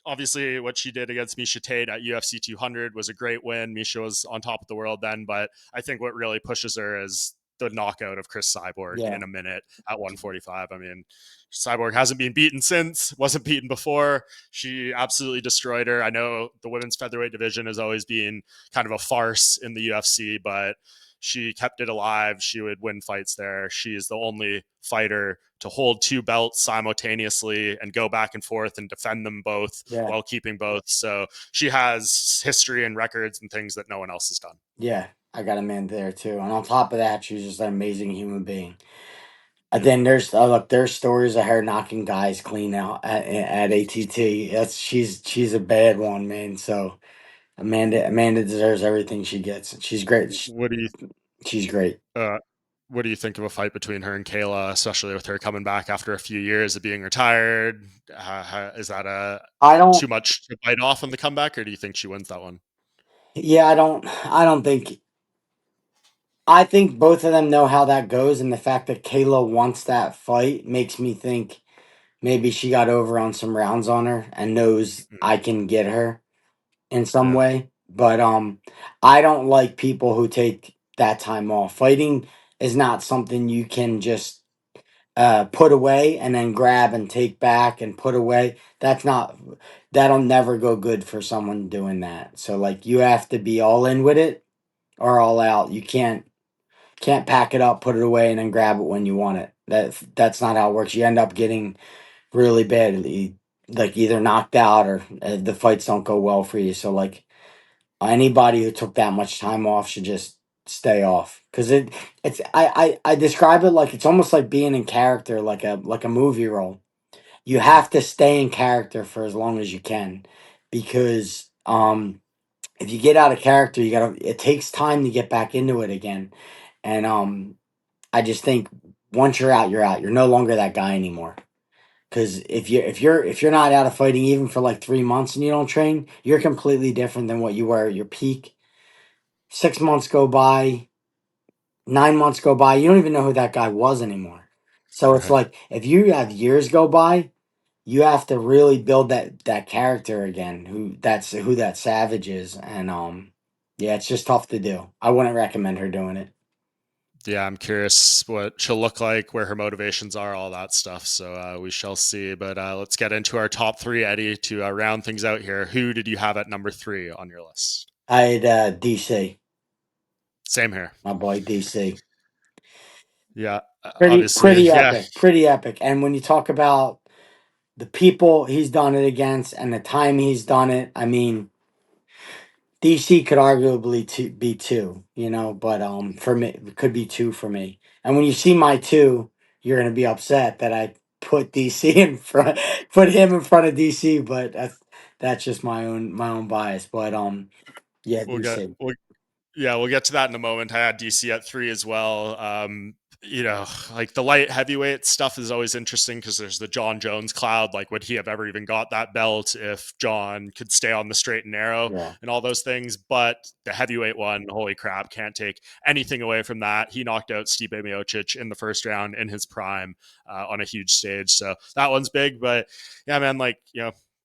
obviously, what she did against Misha Tate at UFC 200 was a great win. Misha was on top of the world then, but I think what really pushes her is the knockout of Chris Cyborg Yeah, in a minute at 145. I mean, Cyborg hasn't been beaten since, wasn't beaten before. She absolutely destroyed her. I know the women's featherweight division has always been kind of a farce in the UFC, but she kept it alive. She would win fights there. She is the only fighter to hold 2 belts simultaneously and go back and forth and defend them both yeah, while keeping both. So she has history and records and things that no one else has done. yeah. I got a man there too. And on top of that, she's just an amazing human being. And Mm. then there's stories of her knocking guys clean out at ATT. That's she's a bad one, man. So Amanda deserves everything she gets. She's great. What do you She's great. uh, what do you think of a fight between her and Kayla, especially with her coming back after a few years of being retired? Is that a I too don't. much to bite off in the comeback, or do you think she wins that one? Yeah, I don't. I don't think. I think both of them know how that goes, and the fact that Kayla wants that fight makes me think maybe she got over on some rounds on her and knows Mm. I can get her in some Yeah. way. But I don't like people who take that time off. Fighting is not something you can just put away and then grab and take back and put away. That'll never go good for someone doing that. So like you have to be all in with it or all out. You can't pack it up, put it away, and then grab it when you want it. That's not how it works. You end up getting really badly, like either knocked out or the fights don't go well for you. So like anybody who took that much time off should just stay off because I describe it like it's almost like being in character, like a movie role. You Mm. have to stay in character for as long as you can because if you get out of character, it takes time to get back into it again. And I just think once you're out, you're out. You're no longer that guy anymore. Because if you're not out of fighting even for like 3 months and you don't train, you're completely different than what you were at your peak. 6 months go by, 9 months go by, you don't even know who that guy was anymore. So it's Right. like if you have years go by, you have to really build that character again. Who that Savage is, and yeah, it's just tough to do. I wouldn't recommend her doing it. Yeah, I'm curious what she'll look like, where her motivations are, all that stuff. So we shall see. But let's get into our top 3, Eddie, to round things out here. Who did you have at number 3 on your list? I had DC, Same here. my boy DC. Yeah, Pretty obviously. Yeah. epic, pretty epic. And when you talk about the people he's done it against and the time he's done it, I mean, DC could arguably be two, but for me, it could be two for me. And when you see my two, you're gonna be upset that I put DC in front, put him in front of DC. But that's just my own bias. But yeah, We'll get DC. we'll Yeah, we'll get to that in a moment. I had DC at 3 as well. Like the light heavyweight stuff is always interesting because there's the John Jones cloud. Like, would he have ever even got that belt if John could stay on the straight and narrow Yeah, and all those things? But the heavyweight one, holy crap, can't take anything away from that. He knocked out Stipe Miocic in the first round in his prime on a huge stage. So that one's big. But yeah, man,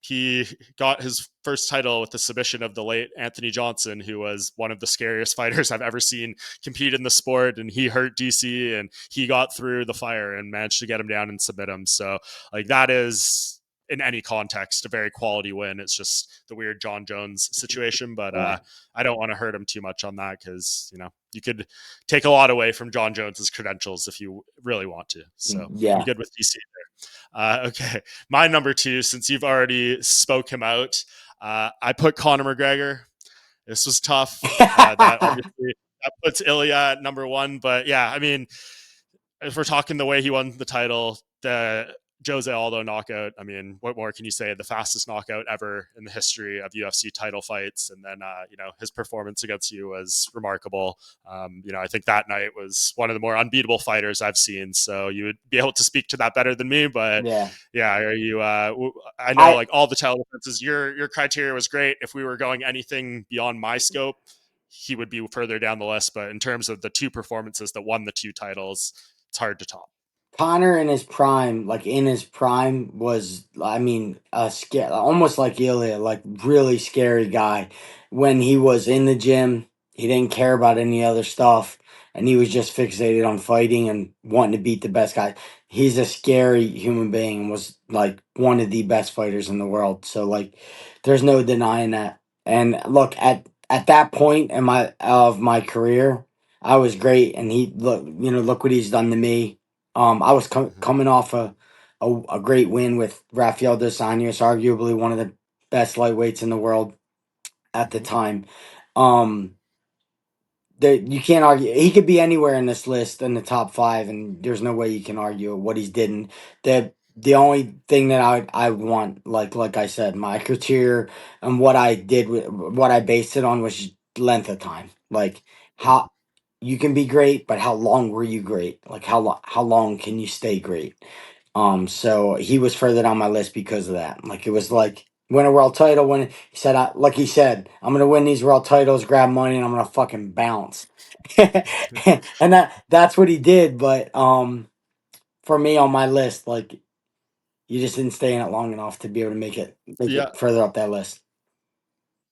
he got his first title with the submission of the late Anthony Johnson, who was one of the scariest fighters I've ever seen compete in the sport. And he hurt DC and he got through the fire and managed to get him down and submit him. So, like, that is, in any context, a very quality win. It's just the weird John Jones situation, but yeah, I don't want to hurt him too much on that because, you could take a lot away from John Jones's credentials if you really want to. So I'm yeah. good with DC. Okay, my number 2, since you've already spoke him out, I put Conor McGregor. This was tough. That obviously that puts Ilia at number 1, but yeah, I mean, if we're talking the way he won the title, the Jose Aldo knockout. I mean, what more can you say? The fastest knockout ever in the history of UFC title fights. And then, his performance against you was remarkable. I think that night was one of the more unbeatable fighters I've seen. So you would be able to speak to that better than me. But Yeah. yeah, are you? I know I like all the title defenses. Your criteria was great. If we were going anything beyond my scope, he would be further down the list. But in terms of the two performances that won the two titles, it's hard to top. Conor in his prime, like in his prime, was I mean, almost like Ilia, like really scary guy. When he was in the gym, he didn't care about any other stuff, and he was just fixated on fighting and wanting to beat the best guy. He's a scary human being and was like one of the best fighters in the world. So like, there's no denying that. And look at that point in my career, I was great, and he look what he's done to me. I was Mhm. coming off a great win with Rafael dos Anjos, arguably one of the best lightweights in the world at the Mhm. time. Um, you can't argue. He could be anywhere in this list in the top five, and there's no way you can argue what he's did. And the only thing that I want, like I said, my criteria and what I did, what I based it on was length of time. Like how you can be great, but how long were you great? Like how long can you stay great? So he was further down my list because of that. Like it was like win a world title. When he said, like he said, I'm gonna win these world titles, grab money, and I'm gonna fucking bounce. And that's what he did. But for me on my list, like you just didn't stay in it long enough to be able to make Yeah, it further up that list.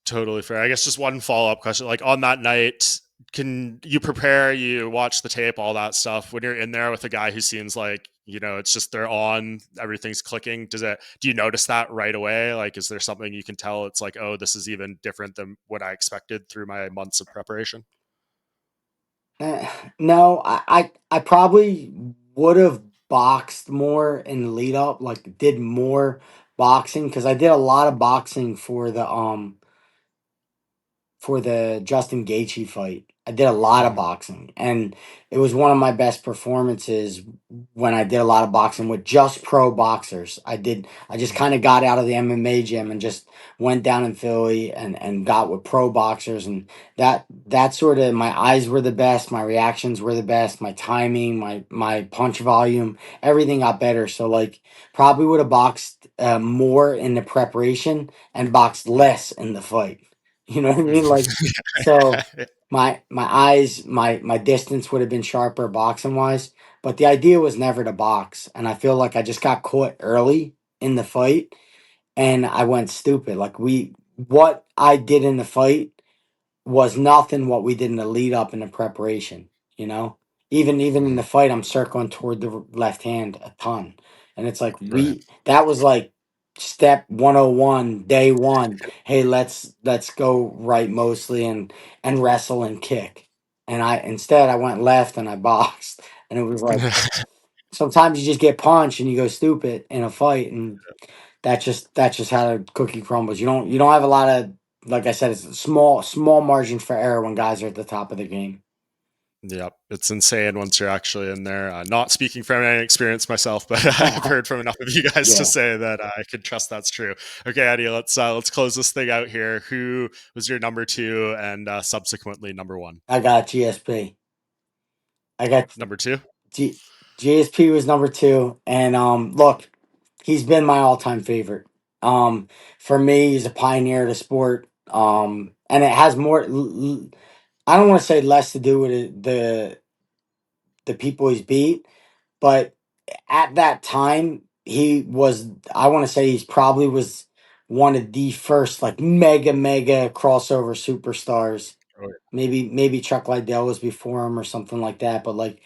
totally fair. I guess just one follow up question. Like on that night, can you prepare, you watch the tape, all that stuff when you're in there with a guy who seems like, it's just they're on, everything's clicking. Do you notice that right away? Like, is there something you can tell? It's like, oh, this is even different than what I expected through my months of preparation. Eh, no, I probably would have boxed more in the lead up, like did more boxing because I did a lot of boxing for the Justin Gaethje fight. I did a lot of Mhm. boxing, and it was one of my best performances when I did a lot of boxing with just pro boxers. I just Mhm. kind of got out of the MMA gym and just went down in Philly and got with pro boxers, and that sort of my eyes were the best, my reactions were the best, my timing, my punch volume, everything got better. So like probably would have boxed more in the preparation and boxed less in the fight. You know what I mean? Like, so my eyes, my distance would have been sharper boxing wise, but the idea was never to box. And I feel like I just got caught early in the fight and I went stupid. Like what I did in the fight was nothing what we did in the lead up in the preparation, you know? Even in the Mhm. fight, I'm circling toward the left hand a ton. And it's like Right. that was like step 101, day one. Hey, let's go right mostly and wrestle and kick. And I went left and I boxed. And it was like sometimes you just get punched and you go stupid in a fight, and that's just how the cookie crumbles. You don't have a lot of, like I said, it's a small margin for error when guys are at the top of the game. Yep, it's insane once you're actually in there. Not speaking from any experience myself, but I've heard from enough of you guys to Yeah, say that I can trust that's true. Okay, Eddie, let's close this thing out here. Who was your number two and subsequently number one? I got GSP. I got Number two. G, GSP was number two, and look, he's been my all-time favorite. For me, he's a pioneer of the sport. And it has more. I don't want to say less to do with the people he's beat, but at that time he was, I want to say he's probably was one of the first like mega crossover superstars. Oh, yeah. Maybe Chuck Liddell was before him or something like that, but like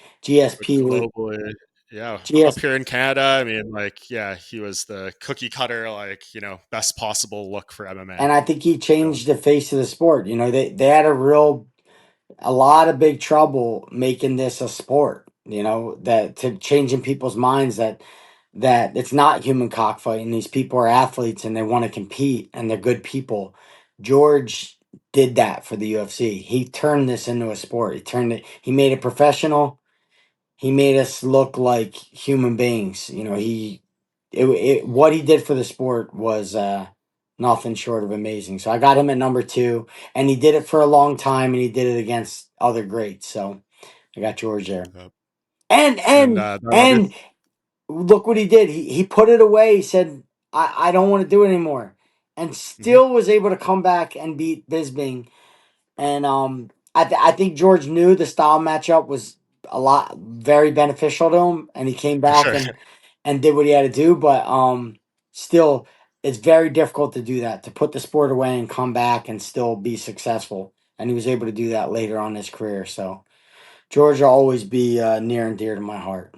But GSP was globally, yeah, up GS here in Canada, I mean, like, yeah, he was the cookie cutter, like, best possible look for MMA. and I think he So, changed the face of the sport. They had a lot of big trouble making this a sport, that to changing people's minds that it's not human cockfighting. These people are athletes and they want to compete and they're good people. George did that for the UFC. He turned this into a sport. He made it professional. He made us look like human beings. He what he did for the sport was nothing short of amazing. So I got him at number two, and he did it for a long time, and he did it against other greats. So I got George there. Yep. And And and that other, and look what he did. He put it away. He said, I don't want to do it anymore," and mhm, still was able to come back and beat Bisbing. And I think George knew the style matchup was a lot very beneficial to him, and he came for back sure. and did what he had to do. But still, it's very difficult to do that, to put the sport away and come back and still be successful. And he was able to do that later on in his career. So George will always be near and dear to my heart.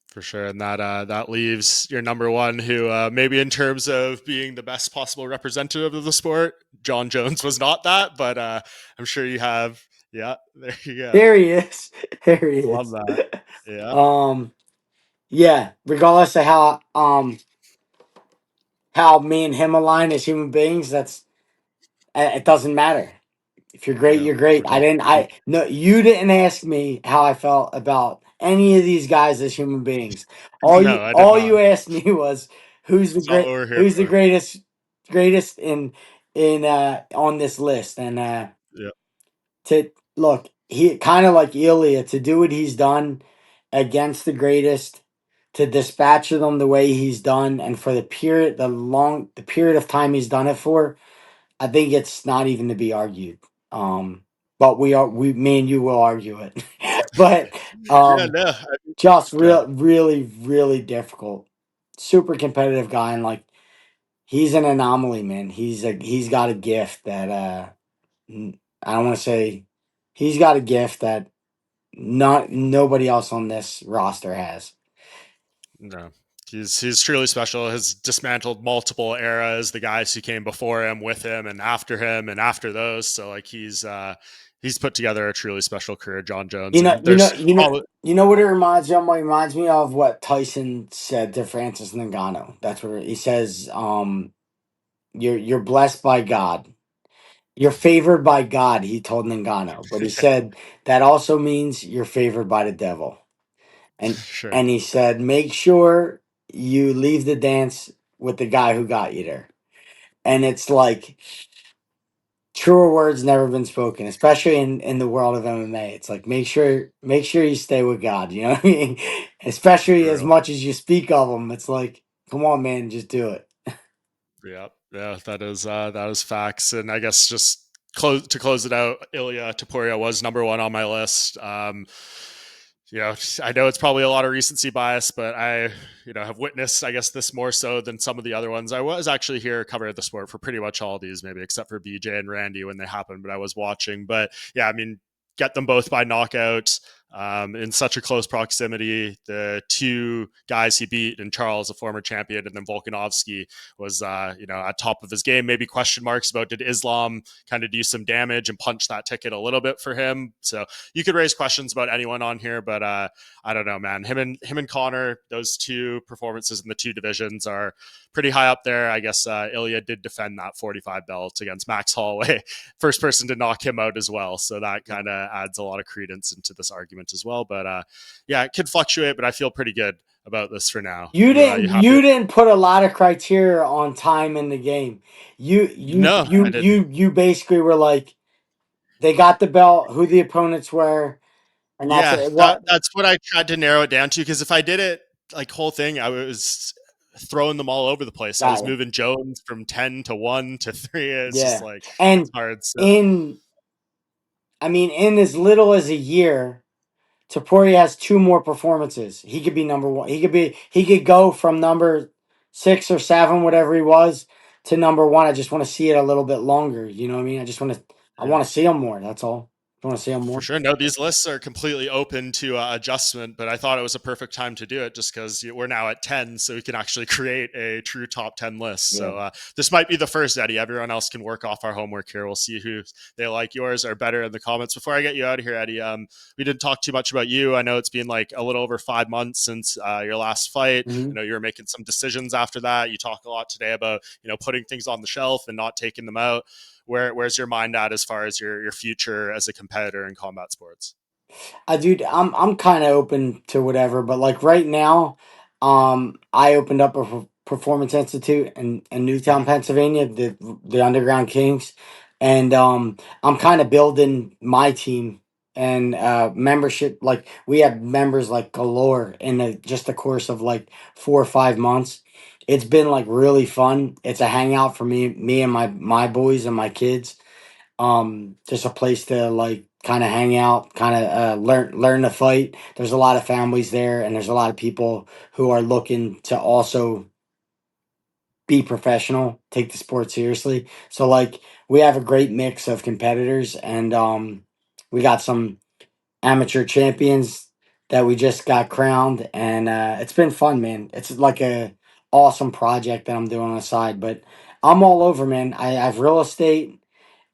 For sure, and that leaves your number one, who maybe in terms of being the best possible representative of the sport, John Jones was not that, but I'm sure you have. Yeah, there you go. There he is. There he Love is. that. Yeah, um, yeah. Regardless of how me and him align as human beings, it doesn't matter. If you're great, yeah, you're great. for sure. No, you didn't ask me how I felt about any of these guys as human beings. No, I did All not. you asked me was It's not what we're here who's the for. greatest in on this list. And Yeah, to look, he kind of like Ilya, to do what he's done against the greatest, to dispatch them the way he's done, and for the period of time he's done it for, I think it's not even to be argued. Um, but me and you will argue it. But yeah, um, no, just good. really, really difficult. Super competitive guy, and like he's an anomaly, man. He's got a gift that I don't want to say he's got a gift that not nobody else on this roster has. No, he's truly special. Has dismantled multiple eras, the guys who came before him, with him, and after those. So like he's put together a truly special career, John Jones. You know, And you know, there's you know, probably you know what it reminds me of? It reminds me of what Tyson said to Francis Ngannou. That's what he says. You're blessed by God. You're favored by God. He told Ngannou, but he said that also means you're favored by the devil. And sure. and he said, make sure you leave the dance with the guy who got you there. And it's like truer words never been spoken, especially in the world of MMA. It's like make sure you stay with God. You know what I mean? Especially For as real. much as you speak of him, it's like, come on, man, just do it. Yeah, yeah, that is facts. And I guess just close it out, Ilia Topuria was number one on my list. You know, I know it's probably a lot of recency bias, but I, have witnessed, I guess, this more so than some of the other ones. I was actually here covering the sport for pretty much all of these, maybe except for BJ and Randy when they happened, but I was watching. But yeah, I mean, get them both by knockout in such a close proximity. The two guys he beat, and Charles, a former champion, and then Volkanovski was, at top of his game. Maybe question marks about did Islam kind of do some damage and punch that ticket a little bit for him. So you could raise questions about anyone on here, but I don't know, man. Him and Conor, those two performances in the two divisions are pretty high up there. I guess Ilya did defend that 45 belt against Max Holloway, first person to knock him out as well. So that kind of adds a lot of credence into this argument as well. But yeah, it could fluctuate, but I feel pretty good about this for now. You happy? You didn't put a lot of criteria on time in the game. No, I didn't. You basically were like, they got the belt, who the opponents were, and that's Yeah, it. What that's what I tried to narrow it down to, because if I did it like whole thing, I was throwing them all over the place. I was got it. moving Jones from 10 to 1 to 3. It's just Yeah. like it's And hard. So in I mean, in as little as a year, Taporia has two more performances. He could be number one. He could go from number six or seven, whatever he was, to number one. I just want to see it a little bit longer. You know what I mean? I yeah. want to see him more. That's all. I want to see him For more. sure. No, these lists are completely open to adjustment, but I thought it was a perfect time to do it just because we're now at 10, so we can actually create a true top 10 list. Yeah. So this might be the first, Eddie. Everyone else can work off our homework here. We'll see who they like yours are better in the comments. Before I get you out of here, Eddie, we didn't talk too much about you. I know it's been like a little over 5 months since your last fight. I hmm know you were making some decisions after that. You talk a lot today about, putting things on the shelf and not taking them out. Where's your mind at as far as your future as a competitor in combat sports? I'm kind of open to whatever, but like right now, I opened up a performance institute in Newtown, Pennsylvania, the Underground Kings, and I'm kind of building my team and membership. Like we have members like galore in just the course of like 4 or 5 months. It's been like really fun. It's a hangout for me and my boys and my kids. Just a place to like kind of hang out, kind of learn to fight. There's a lot of families there, and there's a lot of people who are looking to also be professional, take the sport seriously. So like we have a great mix of competitors, and we got some amateur champions that we just got crowned, and it's been fun, man. It's like a awesome project that I'm doing on the side, but I'm all over, man. I have real estate.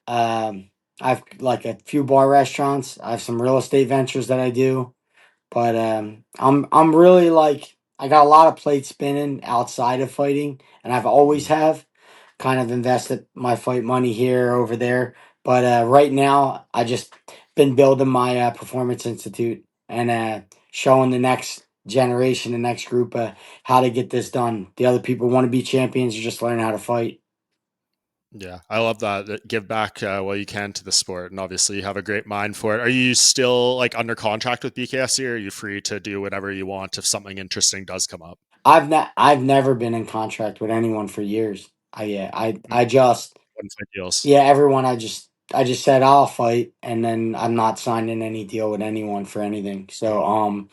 I've like a few bar restaurants. I have some real estate ventures that I do, but I'm really like I got a lot of plates spinning outside of fighting, and I've always have kind of invested my fight money here over there. But right now, I just been building my performance institute and showing the next generation, the next group, how to get this done. The other people want to be champions, you just learn how to fight. Yeah, I love that. Give back what you can to the sport, and obviously you have a great mind for it. Are you still like under contract with BKFC, or are you free to do whatever you want if something interesting does come up? I've never been in contract with anyone for years. I Mm, just One fight deals. yeah, everyone I just said I'll fight, and then I'm not signing any deal with anyone for anything. So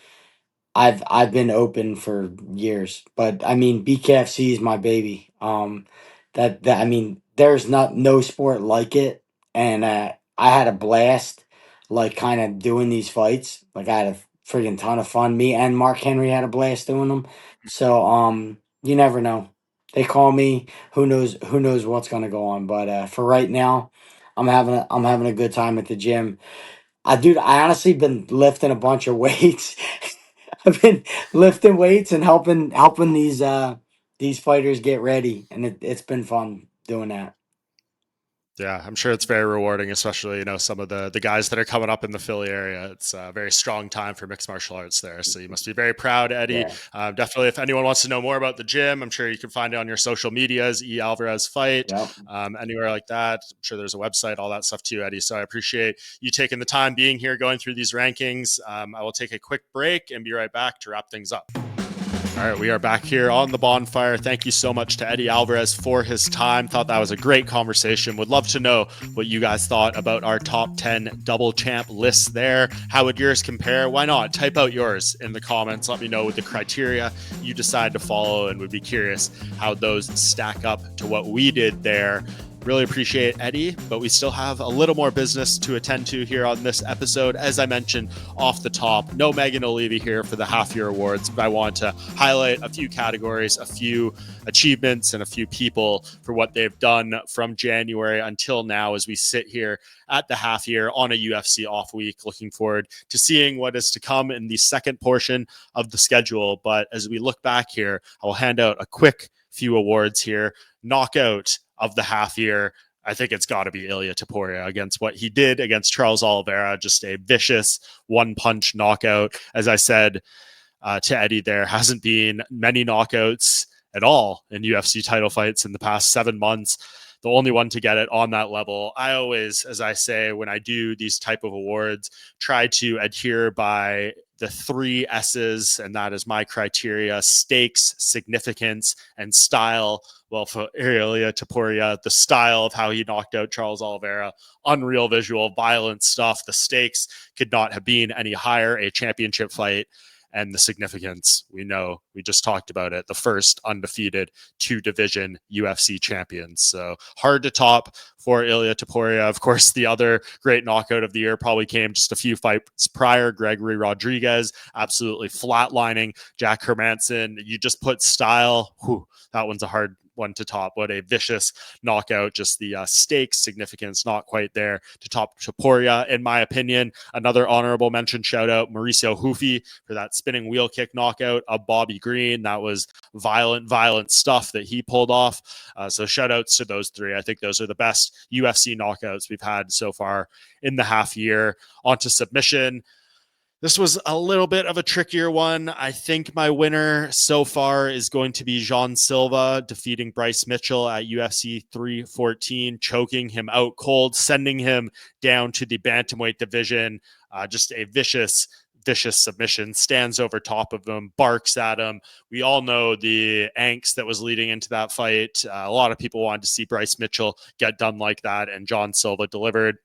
I've been open for years, but I mean BKFC is my baby. That I mean, there's not no sport like it, and I had a blast, like kind of doing these fights. Like I had a freaking ton of fun. Me and Mark Henry had a blast doing them. So you never know. They call me. Who knows what's gonna go on? But for right now, I'm having a good time at the gym. I honestly been lifting a bunch of weights. I've been lifting weights and helping these fighters get ready, and it's been fun doing that. Yeah, I'm sure it's very rewarding, especially some of the guys that are coming up in the Philly area. It's a very strong time for mixed martial arts there, so you must be very proud, Eddie. Yeah. Definitely, if anyone wants to know more about the gym, I'm sure you can find it on your social medias, E Alvarez Fight, Yep. anywhere like that. I'm sure there's a website, all that stuff too, Eddie. So I appreciate you taking the time being here, going through these rankings. I will take a quick break and be right back to wrap things up. All right, we are back here on the Bohnfire. Thank you so much to Eddie Alvarez for his time. Thought that was a great conversation. Would love to know what you guys thought about our top 10 double champ lists there. How would yours compare? Why not? Type out yours in the comments. Let me know what the criteria you decide to follow, and would be curious how those stack up to what we did there. Really appreciate Eddie, but we still have a little more business to attend to here on this episode. As I mentioned off the top, no Megan O'Leary here for the half year awards, but I want to highlight a few categories, a few achievements, and a few people for what they've done from January until now as we sit here at the half year on a UFC off week. Looking forward to seeing what is to come in the second portion of the schedule. But as we look back here, I will hand out a quick few awards here. Knockout of the half year, I think it's got to be Ilia Topuria against what he did against Charles Oliveira. Just a vicious one punch knockout. As I said to Eddie, there hasn't been many knockouts at all in UFC title fights in the past 7 months. The only one to get it on that level. I always, as I say, when I do these type of awards, try to adhere by the 3 S's, and that is my criteria: stakes, significance, and style. Well, for Ilia Topuria, the style of how he knocked out Charles Oliveira, unreal visual, violent stuff. The stakes could not have been any higher. A championship fight. And the significance, we know, we just talked about it, the first undefeated 2-division UFC champions. So hard to top for Ilia Topuria. Of course, the other great knockout of the year probably came just a few fights prior. Gregory Rodriguez absolutely flatlining Jack Hermanson. You just put style. Whew, that one's a hard one to top. What a vicious knockout. Just the stakes, significance, not quite there to top Topuria, in my opinion. Another honorable mention, shout out Mauricio Hufi for that spinning wheel kick knockout of Bobby Green. That was violent stuff that he pulled off. So shout outs to those 3. I think those are the best UFC knockouts we've had so far in the half year. On to submission. This was a little bit of a trickier one. I think my winner so far is going to be Jean Silva defeating Bryce Mitchell at UFC 314, choking him out cold, sending him down to the bantamweight division. Just a vicious submission, stands over top of him, barks at him. We all know the angst that was leading into that fight. A lot of people wanted to see Bryce Mitchell get done like that, and Jean Silva delivered.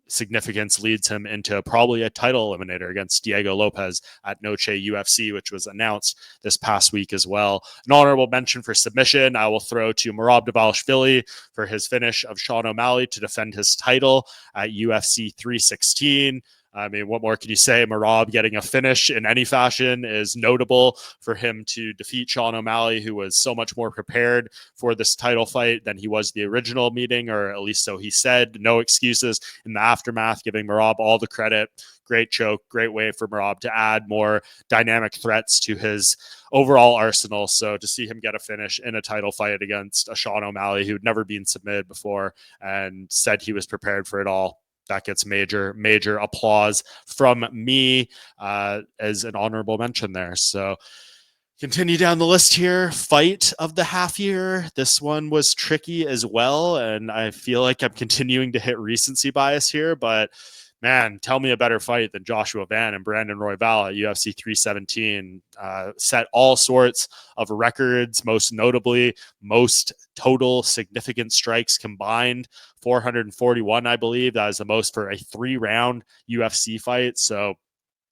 Significance leads him into probably a title eliminator against Diego Lopez at Noche UFC, which was announced this past week as well. An honorable mention for submission, I will throw to Merab Dvalishvili for his finish of Sean O'Malley to defend his title at UFC 316. I mean, what more can you say? Merab getting a finish in any fashion is notable. For him to defeat Sean O'Malley, who was so much more prepared for this title fight than he was the original meeting, or at least so he said. No excuses in the aftermath, giving Merab all the credit. Great choke, great way for Merab to add more dynamic threats to his overall arsenal. So to see him get a finish in a title fight against a Sean O'Malley who'd never been submitted before and said he was prepared for it all, that gets major applause from me as an honorable mention there. So continue down the list here. Fight of the half year. This one was tricky as well, and I feel like I'm continuing to hit recency bias here, but man, tell me a better fight than Joshua Van and Brandon Royval at UFC 317. Set all sorts of records, most notably most total significant strikes combined, 441, I believe. That is the most for a 3-round UFC fight. So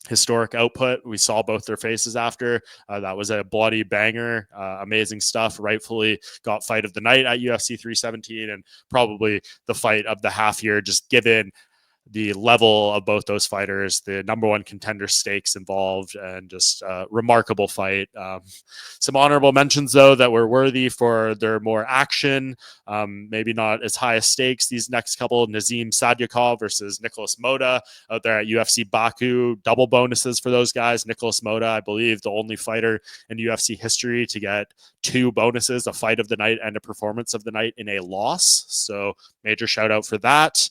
historic output. We saw both their faces after. That was a bloody banger. Amazing stuff. Rightfully got fight of the night at UFC 317 and probably the fight of the half year, just given the level of both those fighters, the number one contender stakes involved, and just a remarkable fight. Some honorable mentions, though, that were worthy for their more action, maybe not as high as stakes. These next couple, Nazim Sadyakov versus Nicholas Moda out there at UFC Baku. Double bonuses for those guys. Nicholas Moda, I believe, the only fighter in UFC history to get 2 bonuses, a fight of the night and a performance of the night in a loss. So major shout out for that.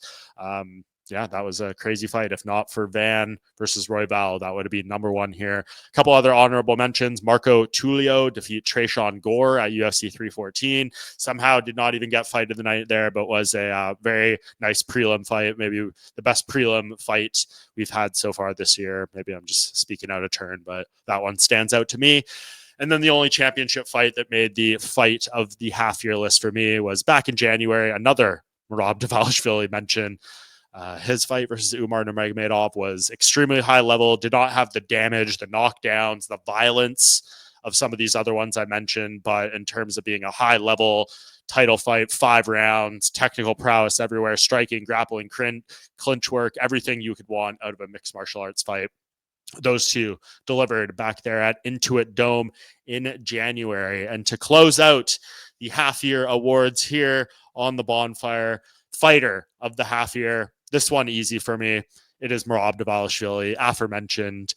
Yeah, that was a crazy fight. If not for Van versus Royval, that would have been number one here. A couple other honorable mentions. Marco Tulio defeat Tresean Gore at UFC 314. Somehow did not even get fight of the night there, but was a very nice prelim fight. Maybe the best prelim fight we've had so far this year. Maybe I'm just speaking out of turn, but that one stands out to me. And then the only championship fight that made the fight of the half-year list for me was back in January. Another Merab Dvalishvili mention. His fight versus Umar Nurmagomedov was extremely high level, did not have the damage, the knockdowns, the violence of some of these other ones I mentioned, but in terms of being a high level title fight, 5 rounds, technical prowess everywhere, striking, grappling, clinch work, everything you could want out of a mixed martial arts fight. Those two delivered back there at Intuit Dome in January. And to close out the half-year awards here on the Bohnfire, fighter of the half-year, this one easy for me. It is Merab Dvalishvili, aforementioned,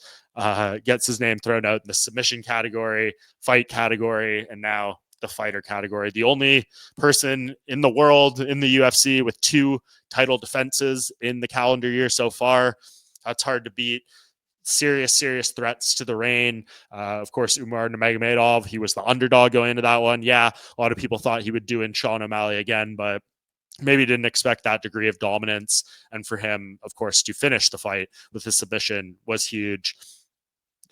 gets his name thrown out in the submission category, fight category, and now the fighter category. The only person in the world in the UFC with 2 title defenses in the calendar year so far. That's hard to beat. Serious threats to the reign. Of course, Umar Nurmagomedov, he was the underdog going into that one. Yeah, a lot of people thought he would do in Sean O'Malley again, but maybe didn't expect that degree of dominance. And for him, of course, to finish the fight with his submission was huge.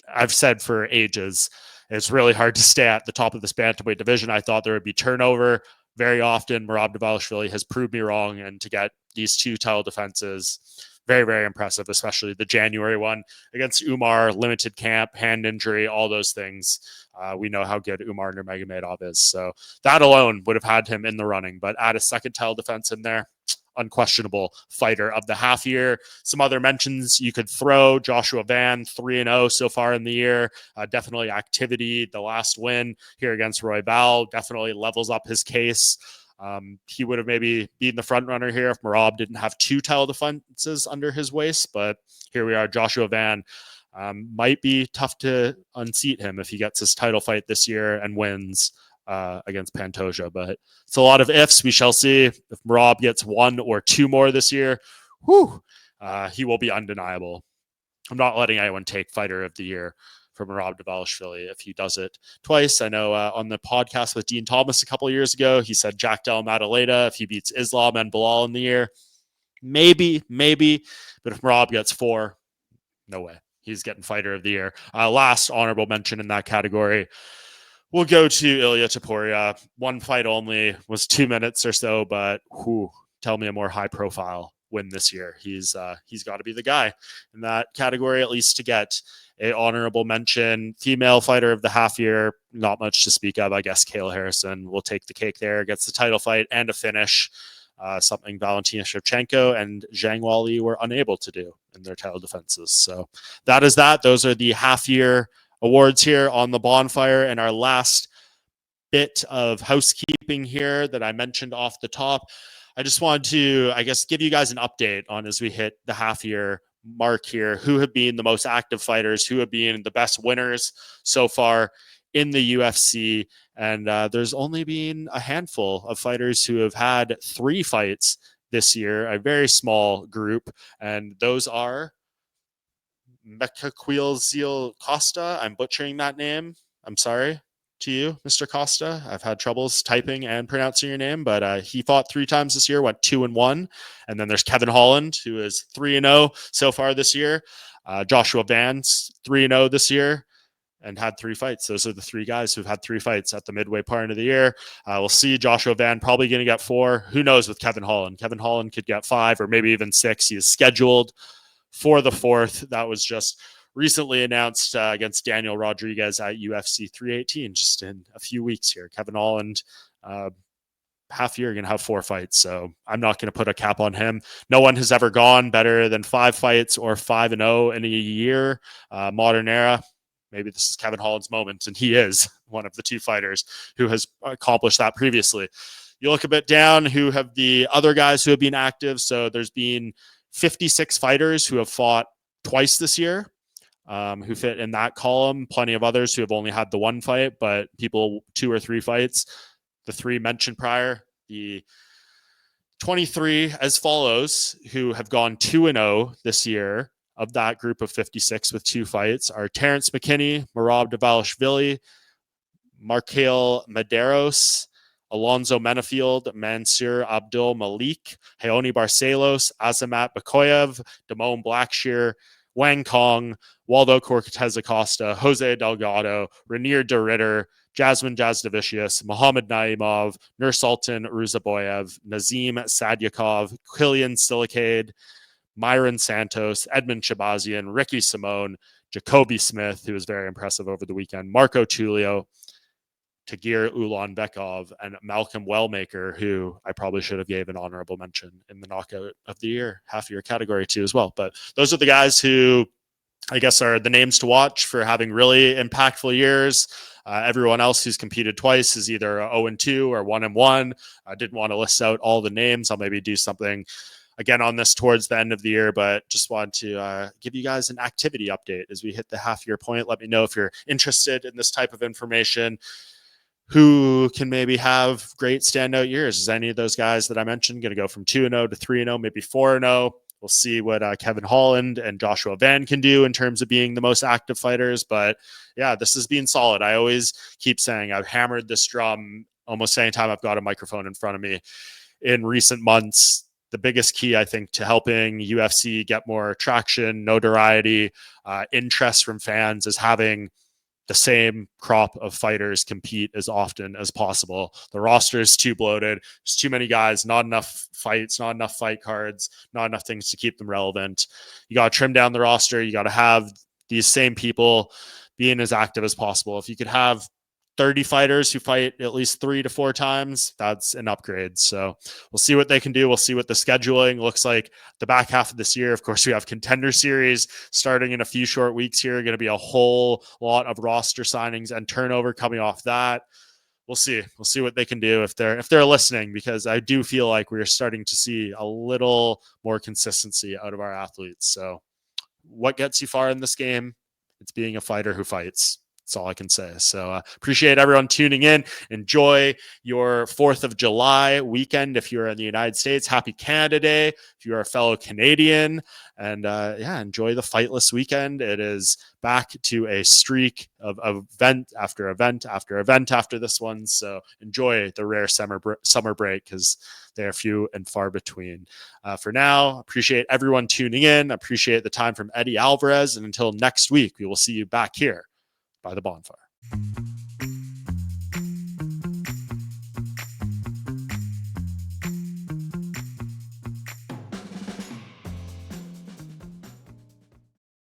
I've said for ages, it's really hard to stay at the top of this bantamweight division. I thought there would be turnover very often. Merab Dvalishvili has proved me wrong, and to get these 2 title defenses, very impressive, especially the January one against Umar, limited camp, hand injury, all those things. We know how good Umar Nurmagomedov is. So that alone would have had him in the running, but add a second title defense in there, unquestionable fighter of the half year. Some other mentions you could throw: Joshua Van, 3-0 so far in the year. Definitely activity. The last win here against Royval definitely levels up his case. He would have maybe been the front runner here if Merab didn't have 2 title defenses under his waist, but here we are. Joshua Van might be tough to unseat him if he gets his title fight this year and wins against Pantoja, but it's a lot of ifs. We shall see. If Merab gets 1 or 2 more this year, he will be undeniable. I'm not letting anyone take fighter of the year from Merab Dvalishvili if he does it twice. I know on the podcast with Dean Thomas a couple of years ago, he said Jack Del Maddalena if he beats Islam and Bilal in the year. Maybe. But if Merab gets 4, no way. He's getting fighter of the year. Last honorable mention in that category, we'll go to Ilia Topuria. 1 fight only, was 2 minutes or so, but tell me a more high profile win this year. He's got to be the guy in that category, at least to get a honorable mention. Female fighter of the half year, not much to speak of. I guess Kayla Harrison will take the cake there, gets the title fight and a finish. Something Valentina Shevchenko and Zhang Weili were unable to do in their title defenses. So that is that. Those are the half-year awards here on the Bohnfire. And our last bit of housekeeping here that I mentioned off the top, I just wanted to, I guess, give you guys an update on as we hit the half-year mark here, who have been the most active fighters, who have been the best winners so far in the UFC. And there's only been a handful of fighters who have had 3 fights this year, a very small group. And those are Mecaquilzil Costa. I'm butchering that name. I'm sorry to you, Mr. Costa. I've had troubles typing and pronouncing your name, but he fought 3 times this year, went 2-1. And then there's Kevin Holland, who is 3-0 so far this year. Joshua Vance, 3-0 this year, and had 3 fights. Those are the 3 guys who've had 3 fights at the midway part of the year. We'll see. Joshua Van probably going to get 4. Who knows with Kevin Holland? Kevin Holland could get 5 or maybe even 6. He is scheduled for the 4th. That was just recently announced against Daniel Rodriguez at UFC 318, just in a few weeks here. Kevin Holland, half year, going to have 4 fights. So I'm not going to put a cap on him. No one has ever gone better than 5 fights or 5-0 in a year. Modern era. Maybe this is Kevin Holland's moment, and he is one of the 2 fighters who has accomplished that previously. You look a bit down, who have the other guys who have been active. So there's been 56 fighters who have fought twice this year, who fit in that column. Plenty of others who have only had the 1 fight, but people 2 or 3 fights. The 3 mentioned prior, the 23 as follows, who have gone 2-0 this year. Of that group of 56 with 2 fights are Terrence McKinney, Merab Dvalishvili, Markel Medeiros, Alonzo Menafield, Mansour Abdul Malik, Heoni Barcelos, Azamat Bakoyev, Damone Blackshear, Wang Kong, Waldo Cortez Acosta, Jose Delgado, Rainier de Ritter, Jasmine Jazdavicius, Mohamed Naimov, Nursultan Ruzaboyev, Nazim Sadyakov, Kilian Silicade, Myron Santos, Edmund Shabazian, Ricky Simone, Jacoby Smith, who was very impressive over the weekend, Marco Tulio, Tagir Ulanbekov, and Malcolm Wellmaker, who I probably should have gave an honorable mention in the knockout of the year, half year category too as well. But those are the guys who I guess are the names to watch for having really impactful years. Everyone else who's competed twice is either 0-2 or 1-1. I didn't want to list out all the names. I'll maybe do something again on this towards the end of the year, but just want to give you guys an activity update as we hit the half year point. Let me know if you're interested in this type of information. Who can maybe have great standout years? Is any of those guys that I mentioned going to go from 2-0 to 3-0, maybe 4-0? We'll see what Kevin Holland and Joshua Van can do in terms of being the most active fighters. But yeah, this has been solid. I always keep saying I've hammered this drum almost any time I've got a microphone in front of me in recent months. The biggest key, I think, to helping UFC get more traction, notoriety, interest from fans is having the same crop of fighters compete as often as possible. The roster is too bloated. There's too many guys, not enough fights, not enough fight cards, not enough things to keep them relevant. You got to trim down the roster. You got to have these same people being as active as possible. If you could have 30 fighters who fight at least 3 to 4 times, that's an upgrade. So we'll see what they can do. We'll see what the scheduling looks like the back half of this year. Of course, we have Contender Series starting in a few short weeks here. Going to be a whole lot of roster signings and turnover coming off that. We'll see. We'll see what they can do if they're listening, because I do feel like we're starting to see a little more consistency out of our athletes. So what gets you far in this game? It's being a fighter who fights. That's all I can say. So appreciate everyone tuning in. Enjoy your 4th of July weekend. If you're in the United States, happy Canada Day. If you're a fellow Canadian, and enjoy the fightless weekend. It is back to a streak of event after event after event after this one. So enjoy the rare summer break, because they are few and far between. For now, appreciate everyone tuning in. Appreciate the time from Eddie Alvarez. And until next week, we will see you back here by the Bohnfire.